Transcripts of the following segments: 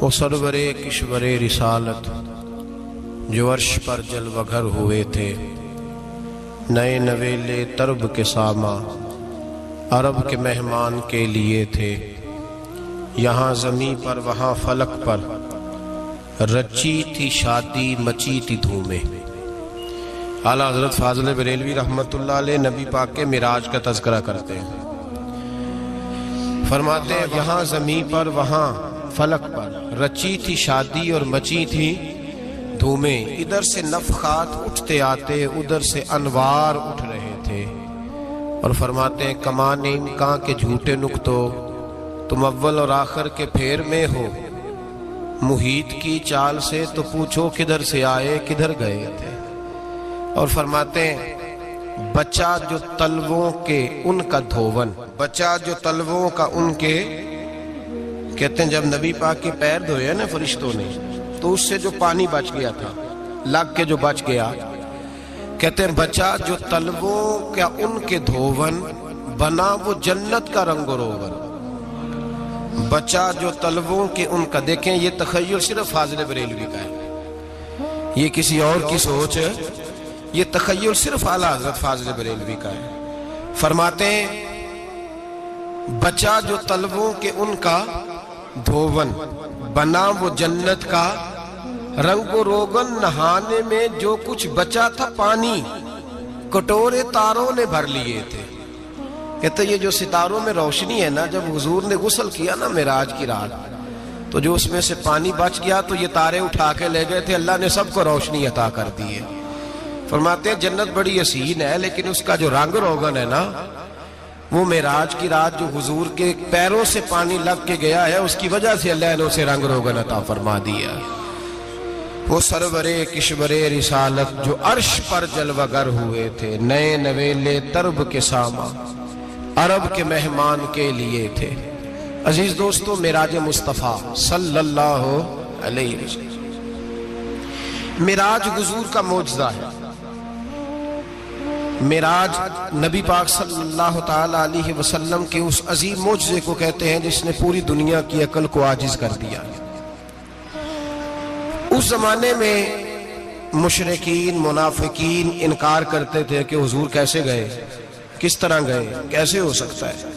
وہ سرورِ کشور رسالت جو عرش پر جلوہ گر ہوئے تھے، نئے نویلے طرب کے ساما عرب کے مہمان کے لیے تھے، یہاں زمیں پر وہاں فلک پر رچی تھی شادی مچی تھی دھومیں۔ اعلیٰ حضرت فاضل بریلوی رحمۃ اللہ علیہ نبی پاک کے معراج کا تذکرہ کرتے ہیں، فرماتے ہیں یہاں زمیں پر وہاں فلک پر رچی تھی شادی اور مچی تھی دھومیں، ادھر سے نفخات اٹھتے آتے ادھر سے انوار اٹھ رہے تھے، اور فرماتے ہیں کمان امکان کے جھوٹے نکتو تم اول اور آخر کے پھیر میں ہو، محیط کی چال سے تو پوچھو کدھر سے آئے کدھر گئے تھے۔ اور فرماتے ہیں بچہ جو تلووں کے ان کا دھوون، بچہ جو تلووں کا ان کے، کہتے ہیں جب نبی پاک کے پیر دھوئے نا فرشتوں نے تو اس سے جو پانی بچ گیا تھا لگ کے جو بچ گیا، کہتے ہیں بچہ جو تلووں کا ان کے دھوون بنا وہ جنت کا رنگ و روغن، بچہ جو تلووں کے ان کا۔ دیکھیں یہ تخیل صرف فاضل بریلوی کا ہے، یہ کسی اور کی سوچ ہے، یہ تخیل صرف اعلیٰ حضرت فاضل بریلوی کا ہے۔ فرماتے ہیں بچہ جو تلووں کے ان کا دھوون بنا وہ جنت کا رنگ و روغن، نہانے میں جو کچھ بچا تھا پانی کٹورے تاروں نے بھر لیے تھے۔ کہتے یہ جو ستاروں میں روشنی ہے نا، جب حضور نے غسل کیا نا معراج کی رات تو جو اس میں سے پانی بچ گیا تو یہ تارے اٹھا کے لے گئے تھے، اللہ نے سب کو روشنی عطا کر دی ہے۔ فرماتے ہیں جنت بڑی حسین ہے لیکن اس کا جو رنگ روغن ہے نا، وہ معراج کی رات جو حضور کے پیروں سے پانی لگ کے گیا ہے اس کی وجہ سے اللہ نے اسے رنگ روغن عطا فرما دیا۔ وہ سرور کشور رسالت جو عرش پر جلوہ گر ہوئے تھے، نئے نویلے طرب کے ساما عرب کے مہمان کے لیے تھے۔ عزیز دوستو، معراج مصطفیٰ صلی اللہ علیہ وسلم معراج حضور کا معجزہ ہے۔ معراج نبی پاک صلی اللہ تعالی علیہ وسلم کے اس عظیم معجزے کو کہتے ہیں جس نے پوری دنیا کی عقل کو عاجز کر دیا۔ اس زمانے میں مشرکین منافقین انکار کرتے تھے کہ حضور کیسے گئے، کس طرح گئے، کیسے ہو سکتا ہے۔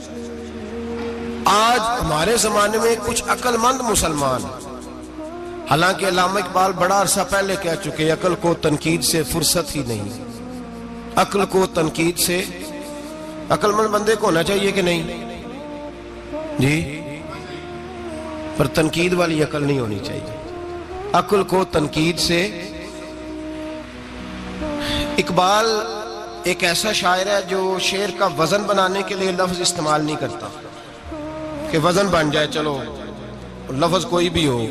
آج ہمارے زمانے میں کچھ عقل مند مسلمان، حالانکہ علامہ اقبال بڑا عرصہ پہلے کہہ چکے عقل کو تنقید سے فرصت ہی نہیں، عقل کو تنقید سے، عقل مند بندے کو ہونا چاہیے کہ نہیں جی، پر تنقید والی عقل نہیں ہونی چاہیے، عقل کو تنقید سے۔ اقبال ایک ایسا شاعر ہے جو شعر کا وزن بنانے کے لیے لفظ استعمال نہیں کرتا کہ وزن بن جائے، چلو لفظ کوئی بھی ہو۔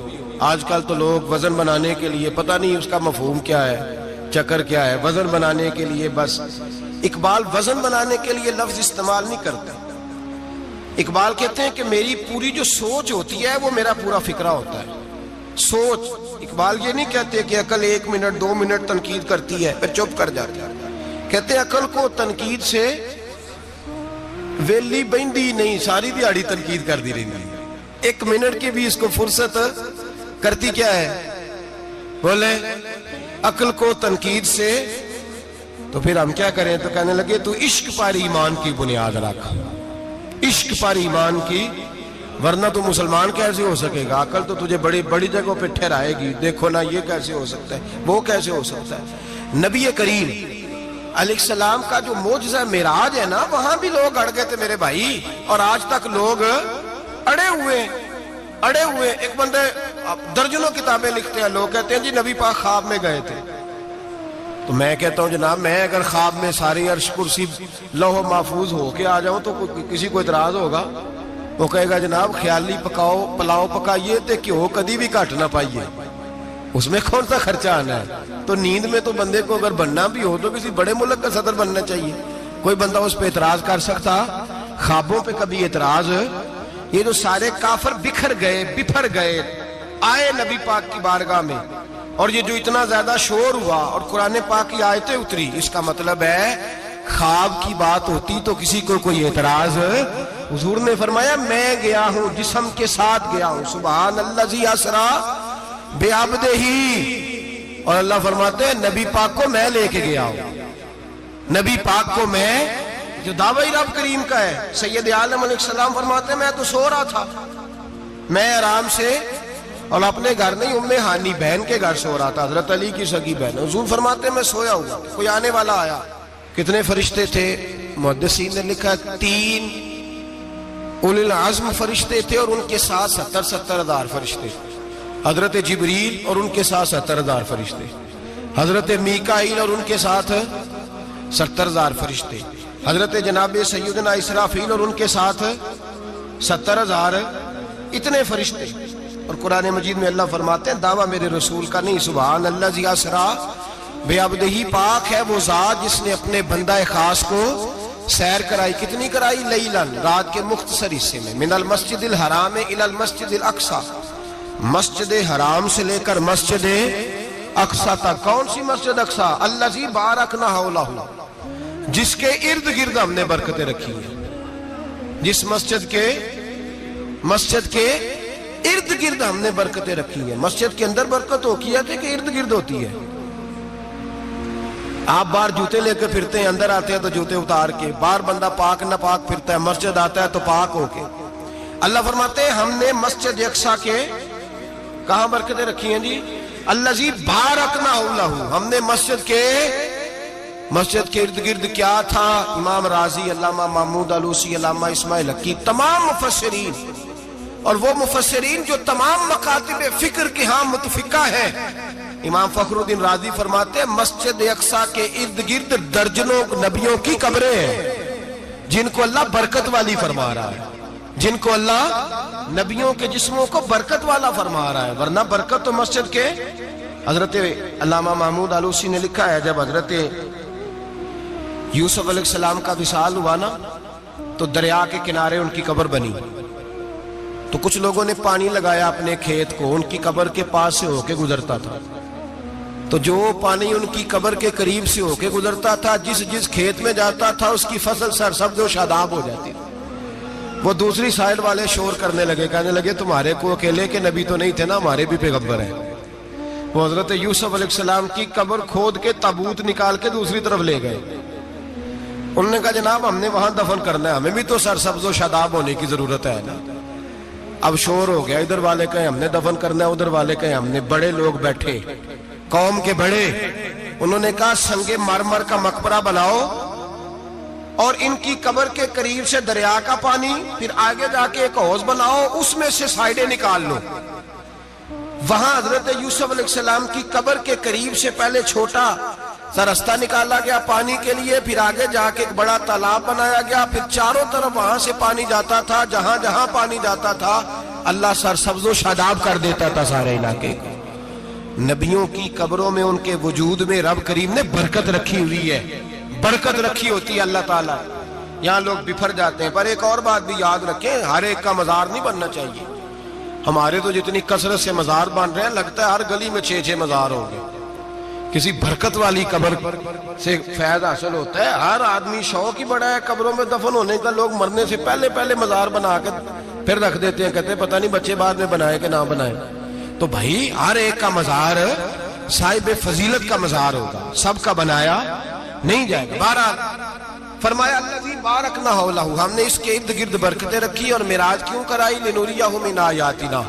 آج کل تو لوگ وزن بنانے کے لیے پتہ نہیں اس کا مفہوم کیا ہے، چکر کیا ہے، وزن بنانے کے لیے بس۔ اقبال وزن بنانے کے لیے لفظ استعمال نہیں کرتا۔ اقبال کہتے ہیں کہ میری پوری جو سوچ ہوتی ہے وہ میرا پورا فکرہ ہوتا ہے، سوچ۔ اقبال یہ نہیں کہتے کہ عقل 1 منٹ 2 منٹ تنقید کرتی ہے پھر چپ کر جاتی ہے، کہتے ہیں عقل کو تنقید سے ویلی بہندی نہیں، ساری دیہڑی تنقید کر دی رہی، 1 منٹ کی بھی اس کو فرصت کرتی کیا ہے، بولے عقل کو تنقید سے۔ تو پھر ہم کیا کریں، تو کہنے لگے تو عشق پر ایمان کی بنیاد رکھ، عشق پر ایمان کی، ورنہ تو مسلمان کیسے ہو سکے گا، عقل تو تجھے بڑی بڑی جگہوں پہ ٹھہرائے گی، دیکھو نا یہ کیسے ہو سکتا ہے، وہ کیسے ہو سکتا ہے۔ نبی کریم علیہ السلام کا جو معجزہ معراج ہے نا، وہاں بھی لوگ اڑ گئے تھے میرے بھائی، اور آج تک لوگ اڑے ہوئے۔ ایک بندے درجنوں کتابیں لکھتے ہیں، لوگ کہتے ہیں جی نبی پاک خواب میں گئے تھے، تو میں کہتا ہوں جناب میں اگر خواب میں ساری عرش کرسی لوح محفوظ ہو کے آ جاؤں تو کسی کو اعتراض ہوگا؟ وہ کہے گا جناب خیالی پلاؤ پکائیے تے کیوں کدی بھی گھٹ نہ پائیے، اس میں کون سا خرچہ آنا ہے۔ تو نیند میں تو بندے کو اگر بننا بھی ہو تو کسی بڑے ملک کا صدر بننا چاہیے، کوئی بندہ اس پہ اعتراض کر سکتا؟ خوابوں پہ کبھی اعتراض؟ یہ جو سارے کافر بکھر گئے آئے نبی پاک کی بارگاہ میں، اور یہ جو اتنا زیادہ شور ہوا اور قرآن پاک کی آیتیں اتری، اس کا مطلب ہے خواب کی بات ہوتی تو کسی کو کوئی اعتراض؟ حضور نے فرمایا میں گیا ہوں، جسم کے ساتھ گیا ہوں، سبحان الذی اسری بعبدہ، اور اللہ فرماتے ہیں نبی پاک کو میں لے کے گیا ہوں، نبی پاک کو میں، جو دعوی رب کریم کا ہے۔ سید عالم علیہ السلام فرماتے ہیں میں تو سو رہا تھا، میں آرام سے، اور اپنے گھر نہیں، ام ہانی بہن کے گھر سو رہا تھا، حضرت علی کی سگی بہن۔ حضور فرماتے ہیں میں سویا ہوا، کوئی آنے والا آیا۔ کتنے فرشتے تھے؟ محدثین نے لکھا 3 اولی العزم فرشتے تھے، اور ان کے ساتھ 70 ہزار فرشتے، حضرت جبریل اور ان کے ساتھ 70 ہزار فرشتے، حضرت میکائیل اور ان کے ساتھ 70 ہزار فرشتے، حضرت جناب سیدنا اسرافیل اور ان کے ساتھ 70 ہزار، اتنے فرشتے۔ اور قرآن مجید میں اللہ فرماتے ہیں دعویٰ میرے رسول کا نہیں، سبحان الذی اسری بعبدہ، پاک ہے وہ ذات جس نے اپنے بندہ خاص کو سیر کرائی۔ کتنی کرائی؟ لیلاً، رات کے مختصر حصے میں، من المسجد الحرام الی المسجد الاقصی، مسجد حرام سے لے کر مسجد اقصی تک۔ کون سی مسجد اقصی؟ الذی بارکنا حولہ، جس کے ارد گرد ہم نے برکتیں رکھی ہیں، جس مسجد کے ارد گرد ہم نے برکتیں رکھی ہیں۔ مسجد کے اندر برکت ہوتی ہے کہ ارد گرد ہوتی ہے؟ آپ باہر جوتے لے کے پھرتے ہیں، اندر آتے ہیں تو جوتے اتار کے، باہر بندہ پاک نہ پاک پھرتا ہے، مسجد آتا ہے تو پاک ہو کے۔ اللہ فرماتے ہیں ہم نے مسجد اقصی کے کہاں برکتیں رکھی ہیں جی؟ الذی بارکنا حولہ، ہم نے مسجد کے ارد گرد کیا تھا؟ امام رازی، علامہ محمود آلوسی، علامہ اسماعیل حقی، تمام مفسرین، اور وہ مفسرین جو تمام مکاتب فکر کے ہاں متفقہ ہیں۔ امام فخر الدین رازی فرماتے ہیں مسجد اقصی کے ارد گرد درجنوں نبیوں کی قبریں ہیں، جن کو اللہ برکت والی فرما رہا ہے، جن کو اللہ نبیوں کے جسموں کو برکت والا فرما رہا ہے، ورنہ برکت تو مسجد کے۔ حضرت علامہ محمود آلوسی نے لکھا ہے جب حضرت یوسف علیہ السلام کا وصال ہوا نا تو دریا کے کنارے ان کی قبر بنی، تو کچھ لوگوں نے پانی لگایا اپنے کھیت کو، ان کی قبر کے پاس سے ہو کے گزرتا تھا، تو جو پانی ان کی قبر کے قریب سے ہو کے گزرتا تھا، جس کھیت میں جاتا تھا اس کی فصل سرسبز و شاداب ہو جاتی تھی۔ وہ دوسری سائیڈ والے شور کرنے لگے، کہنے لگے تمہارے کو اکیلے کے نبی تو نہیں تھے نا، ہمارے بھی پیغمبر ہیں۔ وہ حضرت یوسف علیہ السلام کی قبر کھود کے تابوت نکال کے دوسری طرف لے گئے۔ انہوں نے کہا جناب ہم نے وہاں دفن کرنا ہے، ہمیں بھی تو سرسبز و شاداب ہونے کی ضرورت ہے نا۔ اب شور ہو گیا، ادھر والے کہیں ہم نے دفن کرنا ہے، ادھر والے کہیں ہم نے۔ بڑے لوگ بیٹھے، قوم کے بڑے، انہوں نے کہا سنگ مرمر کا مقبرہ بناؤ اور ان کی قبر کے قریب سے دریا کا پانی، پھر آگے جا کے ایک حوض بناؤ، اس میں سے سائیڈیں نکال لو۔ وہاں حضرت یوسف علیہ السلام کی قبر کے قریب سے پہلے چھوٹا سا رستہ نکالا گیا پانی کے لیے، پھر آگے جا کے ایک بڑا تالاب بنایا گیا، پھر چاروں طرف وہاں سے پانی جاتا تھا، جہاں جہاں پانی جاتا تھا اللہ سرسبز و شاداب کر دیتا تھا سارے علاقے کو۔ نبیوں کی قبروں میں ان کے وجود میں رب کریم نے برکت رکھی ہوئی ہے، برکت رکھی ہوتی ہے اللہ تعالیٰ۔ یہاں لوگ بفر جاتے ہیں، پر ایک اور بات بھی یاد رکھیں، ہر ایک کا مزار نہیں بننا چاہیے۔ ہمارے تو جتنی کثرت سے مزار بن رہے ہیں، لگتا ہے ہر گلی میں 6 مزار ہوں گے۔ کسی برکت والی قبر سے فیض حاصل ہوتا ہے۔ ہر آدمی شوق ہی بڑا ہے قبروں میں دفن ہونے کا، لوگ مرنے سے پہلے مزار بنا کے پھر رکھ دیتے ہیں، کہتے ہیں پتہ نہیں بچے بعد میں بنائے کہ نہ بنائے۔ تو بھائی ہر ایک کا مزار صاحب فضیلت کا مزار ہوگا، سب کا بنایا نہیں جائے گا۔ بہرحال فرمایا الذی بارکنا حولہ، ہم نے اس کے ارد گرد برکتیں رکھی اور معراج کیوں کرائی؟ لنریہ من آیاتنا،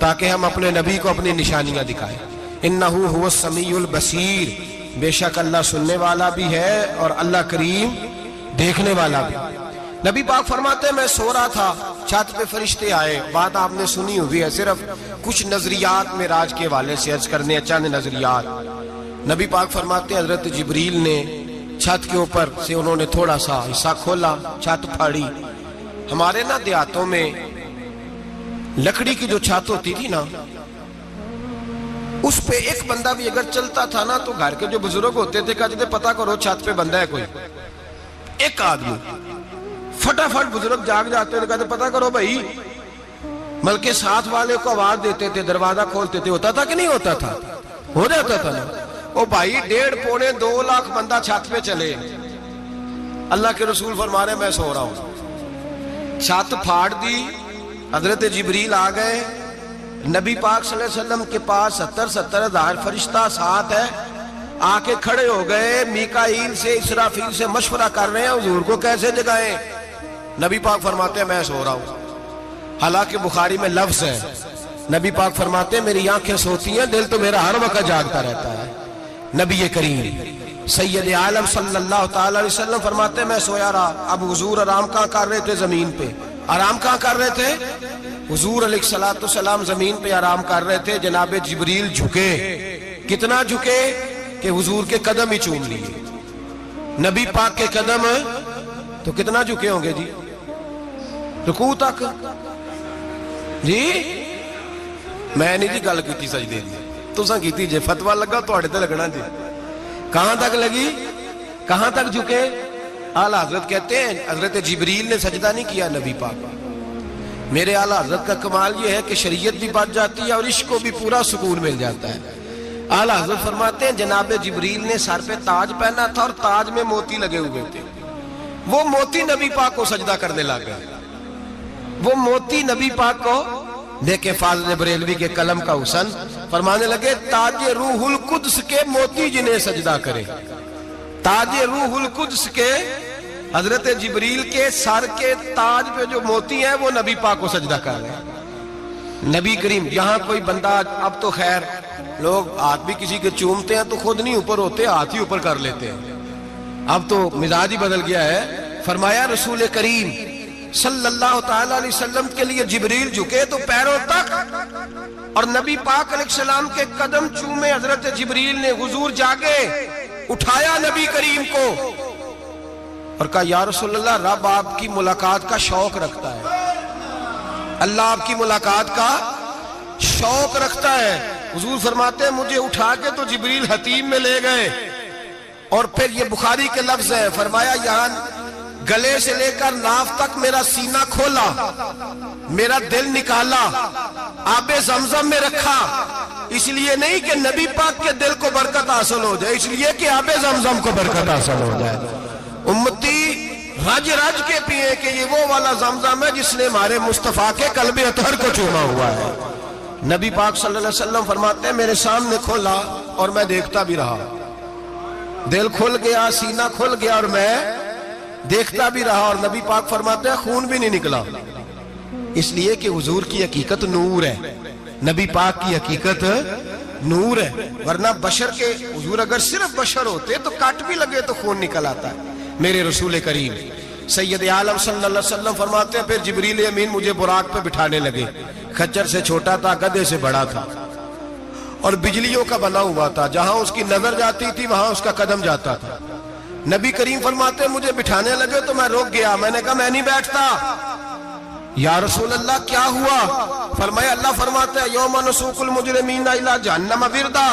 تاکہ ہم اپنے نبی کو اپنی نشانیاں دکھائیں۔ انہ هو السمیع البصیر، بے شک اللہ سننے والا بھی ہے اور اللہ کریم دیکھنے والا بھی۔ نبی پاک فرماتے ہیں میں سو رہا تھا، چھت پہ فرشتے آئے، بات آپ نے سنی ہوئی ہے، صرف کچھ نظریات معراج کے حوالے سے عرض کرنے، چند نظریات۔ نبی پاک فرماتے ہیں حضرت جبریل نے چھت کے اوپر سے انہوں نے تھوڑا سا حصہ کھولا، چھت پھاڑی۔ ہمارے نا دیہاتوں میں لکڑی کی جو چھت ہوتی تھی نا، اس پہ ایک بندہ بھی اگر چلتا تھا نا تو گھر کے جو بزرگ ہوتے تھے کہتے تھے پتہ کرو چھت پہ بندہ ہے کوئی۔ ایک آدمی فٹافٹ بزرگ جاگ جاتے تھے، کہتے پتہ کرو بھائی، بلکہ ساتھ والے کو آواز دیتے تھے، دروازہ کھولتے تھے۔ ہوتا تھا کہ نہیں ہوتا تھا؟ ہو جاتا تھا نا۔ او بھائی 1.5 پونے 2 لاکھ بندہ چھت پہ چلے، اللہ کے رسول فرما رہے میں سو رہا ہوں، چھت پھاڑ دی، حضرت جبریل آ گئے، نبی پاک صلی اللہ علیہ وسلم کے پاس 70 ہزار فرشتہ ساتھ ہے، آ کے کھڑے ہو گئے، میکائیل سے اسرافیل سے مشورہ کر رہے ہیں حضور کو کیسے جگائیں۔ نبی پاک فرماتے ہیں میں سو رہا ہوں۔ حالانکہ بخاری میں لفظ ہے، نبی پاک فرماتے ہیں میری آنکھیں سوتی ہیں، دل تو میرا ہر وقت جاگتا رہتا ہے۔ نبی کریم سید عالم صلی اللہ تعالی علیہ وسلم فرماتے ہیں میں سویا رہا۔ اب حضور آرام کہاں کر رہے تھے؟ زمین پہ۔ آرام کہاں کر رہے تھے؟ حضور علیہ السلام زمین پہ آرام کر رہے تھے، جناب جبریل جھکے، کتنا جھکے کہ حضور کے قدم ہی چوم لیے۔ نبی پاک کے قدم تو کتنا جھکے ہوں گے جی؟ رکوع تک جی؟ میں نہیں جی گل کی سجدے دی، تساں کیتی جے، فتویٰ لگا تواڈے تے لگنا جی۔ کہاں تک لگی؟ کہاں تک جھکے؟ اعلیٰ حضرت کہتے ہیں حضرت جبریل نے سجدہ نہیں کیا نبی پاک۔ میرے اعلیٰ حضرت کا کمال یہ ہے کہ شریعت بھی بچ جاتی ہے اور عشق کو بھی پورا سکون مل جاتا ہے۔ اعلیٰ حضرت فرماتے ہیں جناب جبریل نے سر پہ تاج پہنا تھا اور تاج میں موتی لگے ہوئے تھے، وہ موتی نبی پاک کو سجدہ کرنے لگ گئے، وہ موتی نبی پاک کو دیکھیں۔ فاضل بریلوی کے قلم کا حسن فرمانے لگے تاج روح القدس کے موتی جنہیں سجدہ کرے، تاج روح القدس کے حضرت جبریل کے سر کے تاج پہ جو موتی ہیں وہ نبی پاک کو سجدہ کر رہے ہیں۔ نبی کریم یہاں کوئی بندہ، اب تو خیر لوگ ہاتھ بھی کسی کے چومتے ہیں تو خود نہیں اوپر ہوتے، ہاتھ ہی اوپر کر لیتے ہیں، اب تو مزاج ہی بدل گیا ہے۔ فرمایا رسول کریم صلی اللہ تعالی علیہ وسلم کے لیے جبریل جھکے تو پیروں تک، اور نبی پاک علیہ السلام کے قدم چومے حضرت جبریل نے۔ حضور جاگے، اٹھایا نبی کریم کو اور کہا یا رسول اللہ، رب آپ کی ملاقات کا شوق رکھتا ہے، اللہ آپ کی ملاقات کا شوق رکھتا ہے۔ حضور فرماتے ہیں مجھے اٹھا کے تو جبریل حتیم میں لے گئے، اور پھر یہ بخاری کے لفظ ہے، فرمایا یہاں گلے سے لے کر ناف تک میرا سینہ کھولا، میرا دل نکالا، آب زمزم میں رکھا، اس لیے نہیں کہ نبی پاک کے دل کو برکت حاصل ہو جائے، اس لیے کہ آب زمزم کو برکت حاصل ہو جائے۔ امتی رج رج کے پیئے کہ یہ وہ والا زمزم ہے جس نے ہمارے مصطفیٰ کے قلب اطہر کو چوما ہوا ہے۔ نبی پاک صلی اللہ علیہ وسلم فرماتے ہیں میرے سامنے کھولا اور میں دیکھتا بھی رہا، دل کھل گیا، سینہ کھل گیا اور میں دیکھتا بھی رہا، اور نبی پاک فرماتے ہیں خون بھی نہیں نکلا، اس لیے کہ حضور کی حقیقت نور ہے، نبی پاک کی حقیقت نور ہے، ورنہ بشر کے حضور اگر صرف بشر ہوتے تو کٹ بھی لگے تو خون نکل آتا ہے۔ میرے رسول کریم سید عالم صلی اللہ علیہ وسلم فرماتے ہیں پھر جبریل امین مجھے براق پہ بٹھانے لگے، خچر سے چھوٹا تھا، گدھے سے بڑا تھا، اور بجلیوں کا بنا ہوا تھا، جہاں اس کی نظر جاتی تھی وہاں اس کا قدم جاتا تھا۔ نبی کریم فرماتے ہیں مجھے بٹھانے لگے تو میں رک گیا، میں نے کہا میں نہیں بیٹھتا۔ یا رسول اللہ کیا ہوا؟ فرمایا اللہ فرماتے ہیں یوم نسوق المجرمین الی جہنم وردا،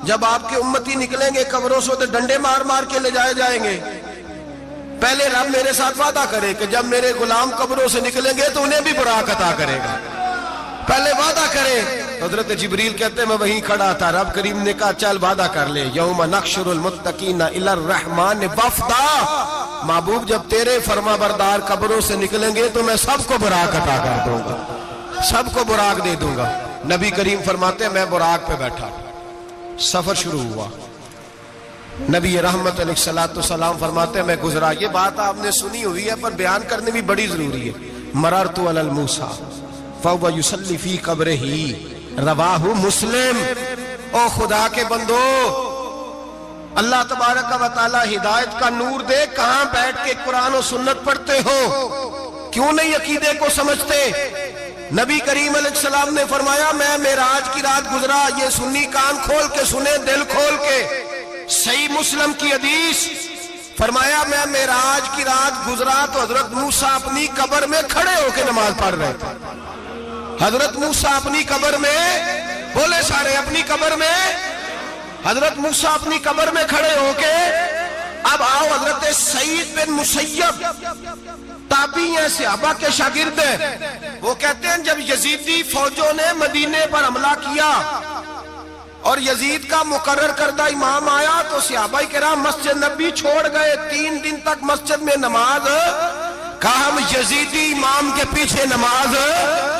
جب آپ کے امتی نکلیں گے قبروں سے تو ڈنڈے مار مار کے لے جائے جائیں گے۔ پہلے رب میرے ساتھ وعدہ کرے کہ جب میرے غلام قبروں سے نکلیں گے تو انہیں بھی براق عطا کرے گا، پہلے وعدہ کرے۔ حضرت جبریل کہتے ہیں میں وہیں کھڑا تھا، رب کریم نے کہا چل وعدہ کر لے، یوم نحشر المتقین الی الرحمن وفدا، محبوب جب تیرے فرما بردار قبروں سے نکلیں گے تو میں سب کو براق عطا کر دوں گا، سب کو براق دے دوں گا۔ نبی کریم فرماتے ہیں میں براق پہ بیٹھا، سفر شروع ہوا، نبی رحمت علیہ السلام فرماتے ہیں میں گزرا۔ یہ بات آپ نے سنی ہوئی ہے پر بیان کرنے بھی بڑی ضروری ہے۔ مررت علی الموسیٰ فہو یصلی فی قبرہ، رواہ مسلم۔ او خدا کے بندو، اللہ تبارک و تعالی ہدایت کا نور دے، کہاں بیٹھ کے قرآن و سنت پڑھتے ہو؟ کیوں نہیں عقیدے کو سمجھتے؟ نبی کریم علیہ السلام نے فرمایا میں معراج کی رات گزرا، یہ سنی کان کھول کے سنے، دل کھول کے، صحیح مسلم کی حدیث، فرمایا میں معراج کی رات گزرا تو حضرت موسیٰ اپنی قبر میں کھڑے ہو کے نماز پڑھ رہے تھے۔ حضرت موسیٰ اپنی قبر میں، بولے سارے اپنی قبر میں، حضرت موسیٰ اپنی قبر میں کھڑے ہو کے۔ اب آؤ حضرت سعید بن مسیب تابعی ہیں، صحابہ کے شاگرد ہیں، وہ کہتے ہیں جب یزیدی فوجوں نے مدینے پر حملہ کیا اور یزید کا مقرر کردہ امام آیا تو صحابہ کرام مسجد نبی چھوڑ گئے، 3 دن تک مسجد میں نماز، کہا ہم یزیدی امام کے پیچھے نماز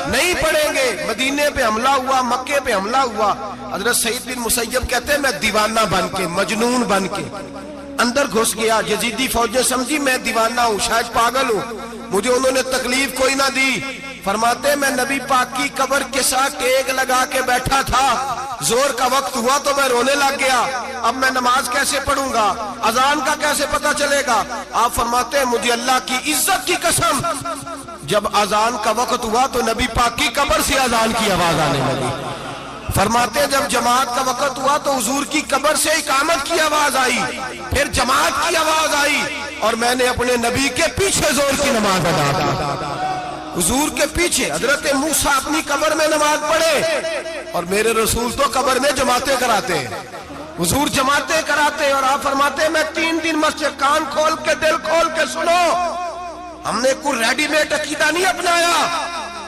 نہیں پڑھیں گے۔ مدینے پہ حملہ ہوا، مکے پہ حملہ ہوا، حضرت سعید بن مسیب کہتے ہیں میں دیوانہ بن کے، مجنون بن کے اندر گھس گیا۔ یزیدی فوجیں سمجھی میں دیوانہ ہوں، شاید پاگل ہوں، مجھے انہوں نے تکلیف کوئی نہ دی۔ فرماتے میں نبی پاک کی قبر کے ساتھ ٹیک لگا کے بیٹھا تھا، زور کا وقت ہوا تو میں رونے لگ گیا، اب میں نماز کیسے پڑھوں گا، اذان کا کیسے پتہ چلے گا؟ آپ فرماتے ہیں مجھے اللہ کی عزت کی قسم، جب اذان کا وقت ہوا تو نبی پاک کی قبر سے اذان کی آواز آنے لگی۔ فرماتے ہیں جب جماعت کا وقت ہوا تو حضور کی قبر سے اقامت کی آواز آئی، پھر جماعت کی آواز آئی، اور میں نے اپنے نبی کے پیچھے زور کی نماز ادا کی۔ حضور کے پیچھے حضرت موسیٰ اپنی قبر میں نماز پڑھے، اور میرے رسول تو قبر میں جماعتیں کراتے ہیں، حضور جماعتیں کراتے ہیں۔ اور آپ فرماتے ہیں میں 3 دن مسجد، کان کھول کے دل کھول کے سنو، ہم نے کوئی ریڈی میڈ عقیدہ نہیں اپنایا،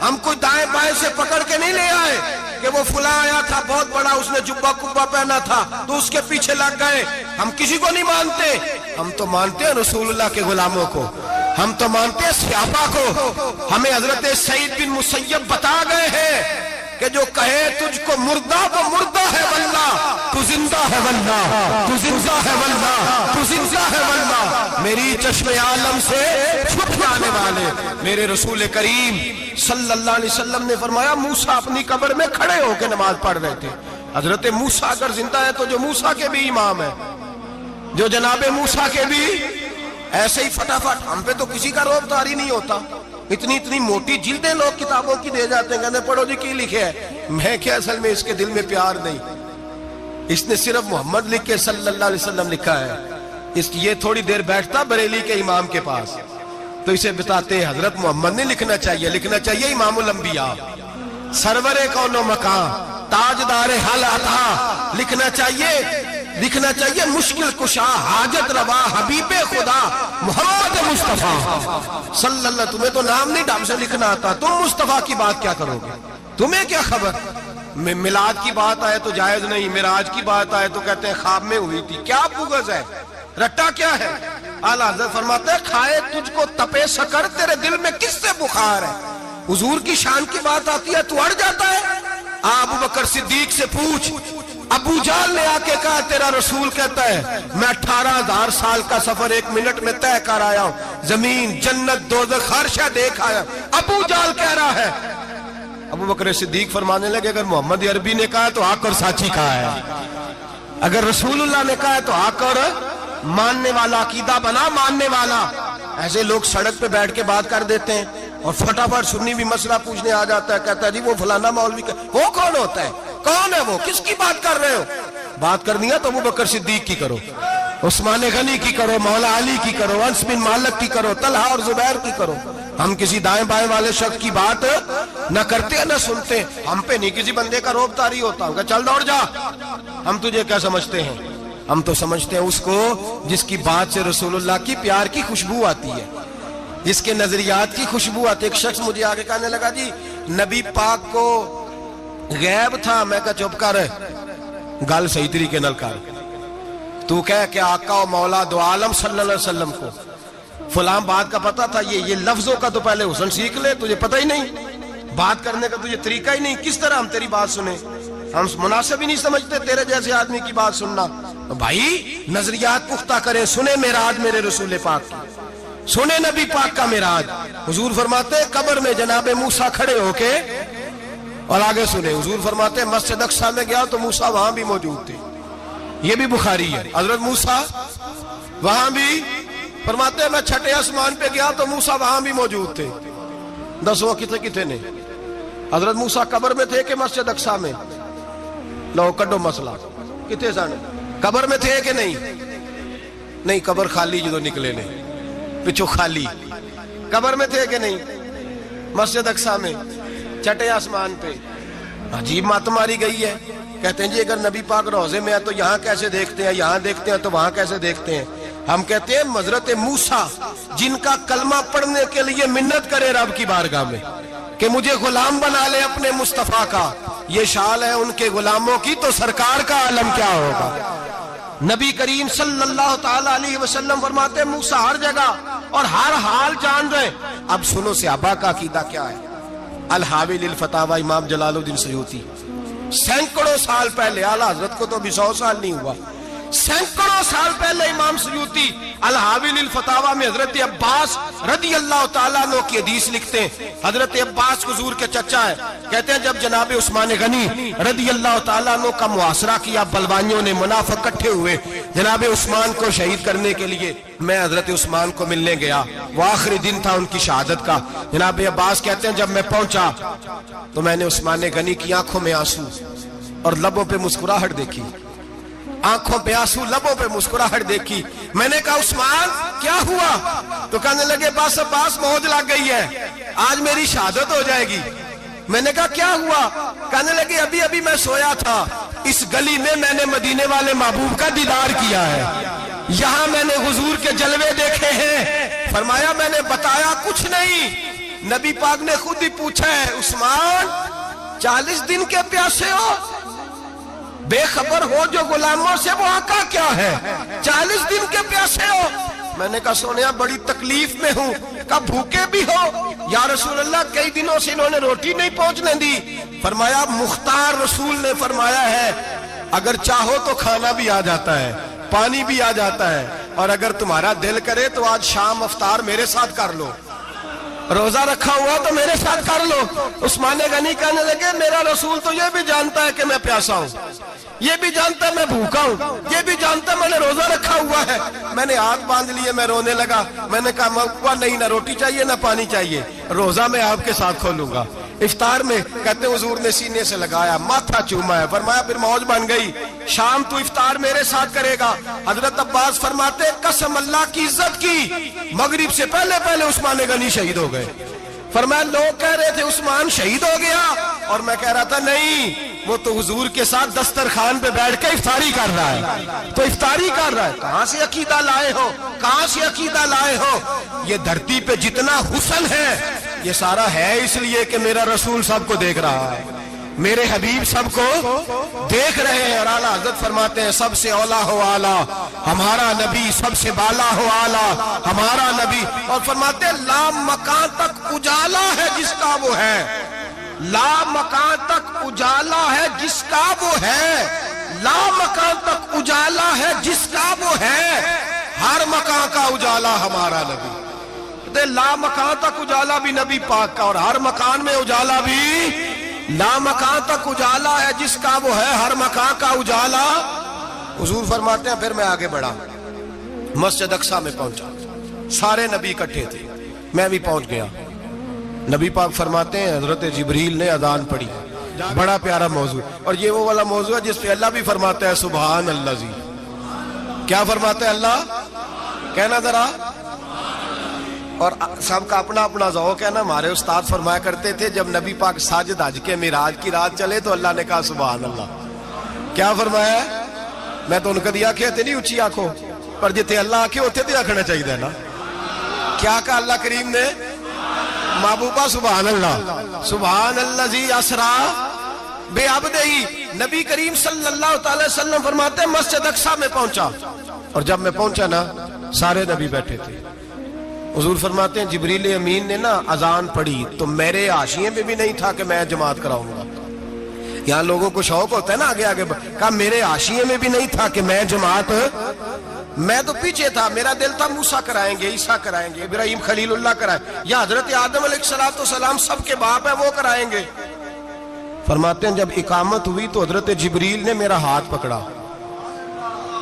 ہم کوئی دائیں بائیں سے پکڑ کے نہیں لے آئے کہ وہ فلاں آیا تھا بہت بڑا، اس نے جبہ کبہ پہنا تھا تو اس کے پیچھے لگ گئے۔ ہم کسی کو نہیں مانتے، ہم تو مانتے ہیں رسول اللہ کے غلاموں کو، ہم تو مانتے ہیں صحابہ کو۔ ہمیں حضرت سعید بن مسیب بتا گئے ہیں کہ جو کہے تجھ کو مردہ وہ مردہ ہے واللہ، تو زندہ ہے واللہ، تو زندہ ہے واللہ، تو زندہ ہے واللہ، میری چشم عالم سے چھپ جانے والے میرے رسول کریم صلی اللہ علیہ وسلم نے فرمایا موسیٰ اپنی قبر میں کھڑے ہو کے نماز پڑھ رہے تھے۔ حضرت موسیٰ اگر زندہ ہے تو جو موسیٰ کے بھی امام ہے، جو جناب موسیٰ کے بھی ایسے ہی فٹافٹ، ہم پہ تو کسی کا روب طاری نہیں ہوتا، اتنی موٹی جلدیں لوگ کتابوں کی دے جاتے ہیں، کہتے ہیں پڑھو جی کی لکھے ہے، میں کیا اصل میں اس کے دل میں پیار نہیں، اس نے صرف محمد لکھ کے صلی اللہ علیہ وسلم لکھا ہے، یہ تھوڑی دیر بیٹھتا بریلی کے امام کے پاس تو اسے بتاتے ہیں حضرت محمد نے لکھنا چاہیے، لکھنا چاہیے امام الانبیاء، سرور کون و مکان، تاجدار حل عطا، لکھنا چاہیے مشکل کشا، حاجت روا، حبیب خدا محمد مصطفیٰ صلی اللہ۔ تمہیں تو نام نہیں ڈھنگ سے لکھنا آتا، تم مصطفیٰ کی بات کیا کرو گے، تمہیں کیا خبر؟ میلاد کی بات آئے تو جائز نہیں، معراج کی بات آئے تو کہتے ہیں خواب میں ہوئی تھی، کیا بغض ہے، رٹا کیا ہے؟ اعلیٰ حضرت فرماتے ہیں کھائے تجھ کو تپے سکر، تیرے دل میں کس سے بخار ہے؟ حضور کی شان کی بات آتی ہے تو اڑ جاتا ہے۔ ابو بکر صدیق سے پوچھ، ابو جہل نے آ کے کہا تیرا رسول کہتا ہے میں 18,000 سال کا سفر 1 منٹ میں طے کر آیا ہوں، زمین جنت دوزخ ہر شے دیکھ آیا، ابو جہل کہہ رہا ہے۔ ابو بکر صدیق فرمانے لگے اگر محمد عربی نے کہا تو آ کر ساچی کہا ہے، اگر رسول اللہ نے کہا تو آ کر ماننے والا، عقیدہ بنا ماننے والا۔ ایسے لوگ سڑک پہ بیٹھ کے بات کر دیتے ہیں اور فٹافٹ سنی بھی مسئلہ پوچھنے آ جاتا ہے، کہتا ہے جی وہ فلانا مولوی وہ کون ہوتا ہے، کون ہے وہ، کس کی بات کر رہے ہو؟ بات کرنی ہے تو ابو بکر صدیق کی کرو، عثمان غنی کی کرو، مولا علی کی کرو، انس بن مالک کی کرو، طلحہ اور زبیر کی کرو۔ ہم کسی دائیں بائیں والے شخص کی بات نہ کرتے نہ سنتے، ہم پہ نہیں کسی بندے کا روب طاری ہوتا، کہ چل دوڑ جا، ہم تجھے کیا سمجھتے ہیں؟ ہم تو سمجھتے ہیں اس کو جس کی بات سے رسول اللہ کی پیار کی خوشبو آتی ہے، جس کے نظریات کی خوشبو آتی ہے۔ ایک شخص مجھے آگے کہنے لگا جی نبی پاک کو غیب تھا، میں کہا چپ کر، گل صحیح طریقے نال کر، تو کہہ کہ آقا و مولا دو عالم صلی اللہ علیہ وسلم کو فلاں بات کا پتہ تھا، یہ لفظوں کا تو پہلے حسن سیکھ لے، تجھے پتہ ہی نہیں، بات کرنے کا تجھے طریقہ ہی نہیں، کس طرح ہم تیری بات سنیں؟ ہم مناسب ہی نہیں سمجھتے تیرے جیسے آدمی کی بات سننا۔ بھائی نظریات پختہ کریں، سنیں معراج میرے رسول پاک کی، سنیں نبی پاک کا معراج۔ حضور فرماتے قبر میں جناب موسیٰ کھڑے ہو کے، اور آگے سنیں حضور فرماتے مسجد اقصیٰ میں گیا تو موسیٰ وہاں بھی موجود تھے، یہ بھی بخاری ہے، حضرت موسیٰ وہاں بھی، فرماتے میں چھٹے آسمان پہ گیا تو موسیٰ وہاں بھی موجود تھے۔ دسو کتنے نے؟ حضرت موسیٰ قبر میں تھے کہ مسجد اقصیٰ میں؟ لو کڈو مسئلہ، کتنے سن قبر میں تھے کہ نہیں؟ قبر خالی جدو نکلے نے پچھو خالی، قبر میں تھے کہ نہیں؟ مسجد اقصیٰ میں چھٹے آسمان پہ۔ عجیب مات ماری گئی ہے، کہتے ہیں جی اگر نبی پاک روضے میں ہے تو یہاں کیسے دیکھتے ہیں، یہاں دیکھتے ہیں تو وہاں کیسے دیکھتے ہیں؟ ہم کہتے ہیں حضرت موسیٰ جن کا کلمہ پڑھنے کے لیے منت کرے رب کی بارگاہ میں کہ مجھے غلام بنا لے اپنے مصطفیٰ کا، یہ شال ہے ان کے غلاموں کی تو سرکار کا عالم کیا ہوگا؟ نبی کریم صلی اللہ تعالی علیہ وسلم فرماتے ہیں موسیٰ ہر جگہ اور ہر حال جان رہے. اب سنو صحابہ کا عقیدہ کیا ہے. الحاوی للفتاوی امام جلال الدین سیوطی سینکڑوں سال پہلے، اعلیٰ حضرت کو تو ابھی 100 سال نہیں ہوا، سینکڑوں سال پہلے امام سیوطی الحاوی للفتاوی میں حضرت عباس رضی اللہ تعالیٰ عنہ کی حدیث لکھتے ہیں. حضرت عباس حضور کے چچا ہے، کہتے ہیں جب جناب عثمان غنی رضی اللہ تعالیٰ عنہ کا محاصرہ کیا، بلوانیوں نے منافق اکٹھے ہوئے جناب عثمان کو شہید کرنے کے لیے، میں حضرت عثمان کو ملنے گیا، وہ آخری دن تھا ان کی شہادت کا. جناب عباس کہتے ہیں جب میں پہنچا تو میں نے عثمان غنی کی آنکھوں میں آنسو اور لبوں پہ مسکراہٹ دیکھی، آنکھوں پہ آنسو لبوں پہ مسکراہٹ دیکھی. میں نے کہا عثمان کیا ہوا؟ تو کہنے لگے بس عباس موج لگ گئی ہے، آج میری شہادت ہو جائے گی. میں نے کہا کیا ہوا؟ کہنے لگے ابھی ابھی میں سویا تھا، اس گلی میں میں نے مدینے والے محبوب کا دیدار کیا ہے، یہاں میں نے حضور کے جلوے دیکھے ہیں. فرمایا میں نے بتایا کچھ نہیں، نبی پاک نے خود ہی پوچھا ہے عثمان 40 دن کے پیاسے ہو؟ بے خبر ہو جو غلاموں سے، وہ آقا کیا ہے 40 دن کے پیاسے ہو؟ میں نے کہا سونیا بڑی تکلیف میں ہوں. کہا بھوکے بھی ہو؟ یا رسول اللہ کئی دنوں سے انہوں نے روٹی نہیں پہنچنے دی. فرمایا مختار رسول نے فرمایا ہے اگر چاہو تو کھانا بھی آ جاتا ہے، پانی بھی آ جاتا ہے، اور اگر تمہارا دل کرے تو آج شام افطار میرے ساتھ کر لو، روزہ رکھا ہوا تو میرے ساتھ کر لو. عثمان غنی کہنے لگے میرا رسول تو یہ بھی جانتا ہے کہ میں پیاسا ہوں، یہ بھی جانتا ہے میں بھوکا ہوں، یہ بھی جانتا ہے میں نے روزہ رکھا ہوا ہے. میں نے ہاتھ باندھ لیے، میں رونے لگا. میں نے کہا موقع نہیں، نہ روٹی چاہیے نہ پانی چاہیے، روزہ میں آپ کے ساتھ کھولوں گا. افطار میں کہتے حضور نے سینے سے لگایا، ماتھا چوما ہے، فرمایا پھر موج بن گئی، شام تو افطار میرے ساتھ کرے گا. حضرت عباس فرماتے قسم اللہ کی عزت کی مغرب سے پہلے پہلے عثمان غنی شہید ہو گئے. فرمایا لوگ کہہ رہے تھے عثمان شہید ہو گیا، اور میں کہہ رہا تھا نہیں، وہ تو حضور کے ساتھ دسترخوان پہ بیٹھ کے افطاری کر رہا ہے، تو افطاری کر رہا ہے. کہاں سے عقیدہ لائے ہو، کہاں سے عقیدہ لائے ہو؟ یہ دھرتی پہ جتنا حسن ہے یہ سارا ہے اس لیے کہ میرا رسول سب کو دیکھ رہا ہے، میرے حبیب سب کو دیکھ رہے ہیں. اور اعلیٰ حضرت فرماتے ہیں سب سے اولا ہو اعلیٰ ہمارا نبی، سب سے بالا ہو اعلیٰ ہمارا نبی. اور فرماتے ہیں لا مکان تک اجالا ہے جس کا وہ ہے، لا مکان تک اجالا ہے جس کا وہ ہے، لا مکان تک اجالا ہے جس کا وہ ہے، ہر مکان کا اجالا ہمارا نبی. لا مکان تک اجالا بھی نبی پاک کا، اور ہر مکان میں اجالا بھی، لا مکان تک اجالا ہے جس کا وہ ہے، ہر مکان کا اجالا. حضور فرماتے ہیں پھر میں آگے بڑھا، مسجد اقصی میں پہنچا، سارے نبی اکٹھے تھے، میں بھی پہنچ گیا. نبی پاک فرماتے ہیں حضرت جبریل نے اذان پڑھی، بڑا پیارا موضوع، اور یہ وہ والا موضوع ہے جس پہ اللہ بھی فرماتا ہے سبحان اللہ جی. کیا فرماتا ہے اللہ؟ کہنا ذرا. اور سب کا اپنا اپنا ذوق ہے نا. ہمارے استاد فرمایا کرتے تھے جب نبی پاک ساجد حج کے معراج کی رات چلے تو اللہ نے کہا سبحان اللہ. کیا فرمایا؟ میں تو ان کا دیا کہتے نہیں اچھی آنکھوں پر جتنے اللہ آنکھیں ہوتے تھے آنکھنا چاہیے نا. کیا کہا اللہ کریم نے؟ محبوبہ سبحان اللہ، سبحان اللہ زی اسرا بے عبدہی. نبی کریم صلی اللہ تعالی وسلم فرماتے ہیں مسجد اقصی میں پہنچا، اور جب میں پہنچا نا سارے نبی بیٹھے تھے. حضور فرماتے ہیں جبریل امین نے نا اذان پڑھی تو میرے حاشیے میں بھی نہیں تھا کہ میں جماعت کراؤں گا. یہاں لوگوں کو شوق ہوتا ہے نا آگے آگے، کہا میرے حاشیے میں بھی نہیں تھا کہ میں جماعت، میں تو پیچھے تھا. میرا دل تھا موسیٰ کرائیں گے، عیسیٰ کرائیں گے، ابراہیم خلیل اللہ کرائیں، یا حضرت آدم علیہ السلام سب کے باپ ہے وہ کرائیں گے. فرماتے ہیں جب اقامت ہوئی تو حضرت جبریل نے میرا ہاتھ پکڑا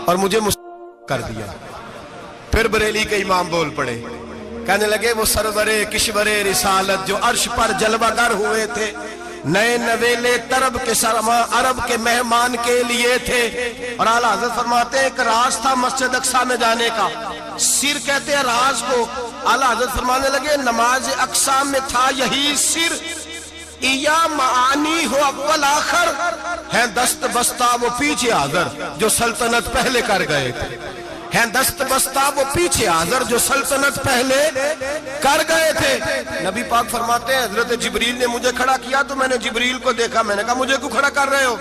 اور مجھے کر دیا. پھر بریلی کے امام بول پڑے، کہنے لگے وہ سرورے کشورے رسالت جو عرش پر جلوہ گر ہوئے تھے، نئے نویلے طرب کے سرما عرب کے مہمان کے لیے تھے. اور اعلیٰ حضرت فرماتے ہیں ایک راز تھا مسجد اقصی میں جانے کا، سر کہتے ہیں راز کو. اعلیٰ حضرت فرمانے لگے نماز اقصی میں تھا یہی سر، ایا معانی ہو اول آخر ہے دست بستہ وہ پیچھے حاضر جو سلطنت پہلے کر گئے تھے. ہیں دست بستہ وہ پیچھے حاضر جو سلطنت پہلے کر گئے تھے۔ نبی پاک فرماتے ہیں حضرت جبریل نے مجھے کھڑا کیا تو میں نے جبریل کو دیکھا، میں نے کہا مجھے کیوں کھڑا کر رہے ہو؟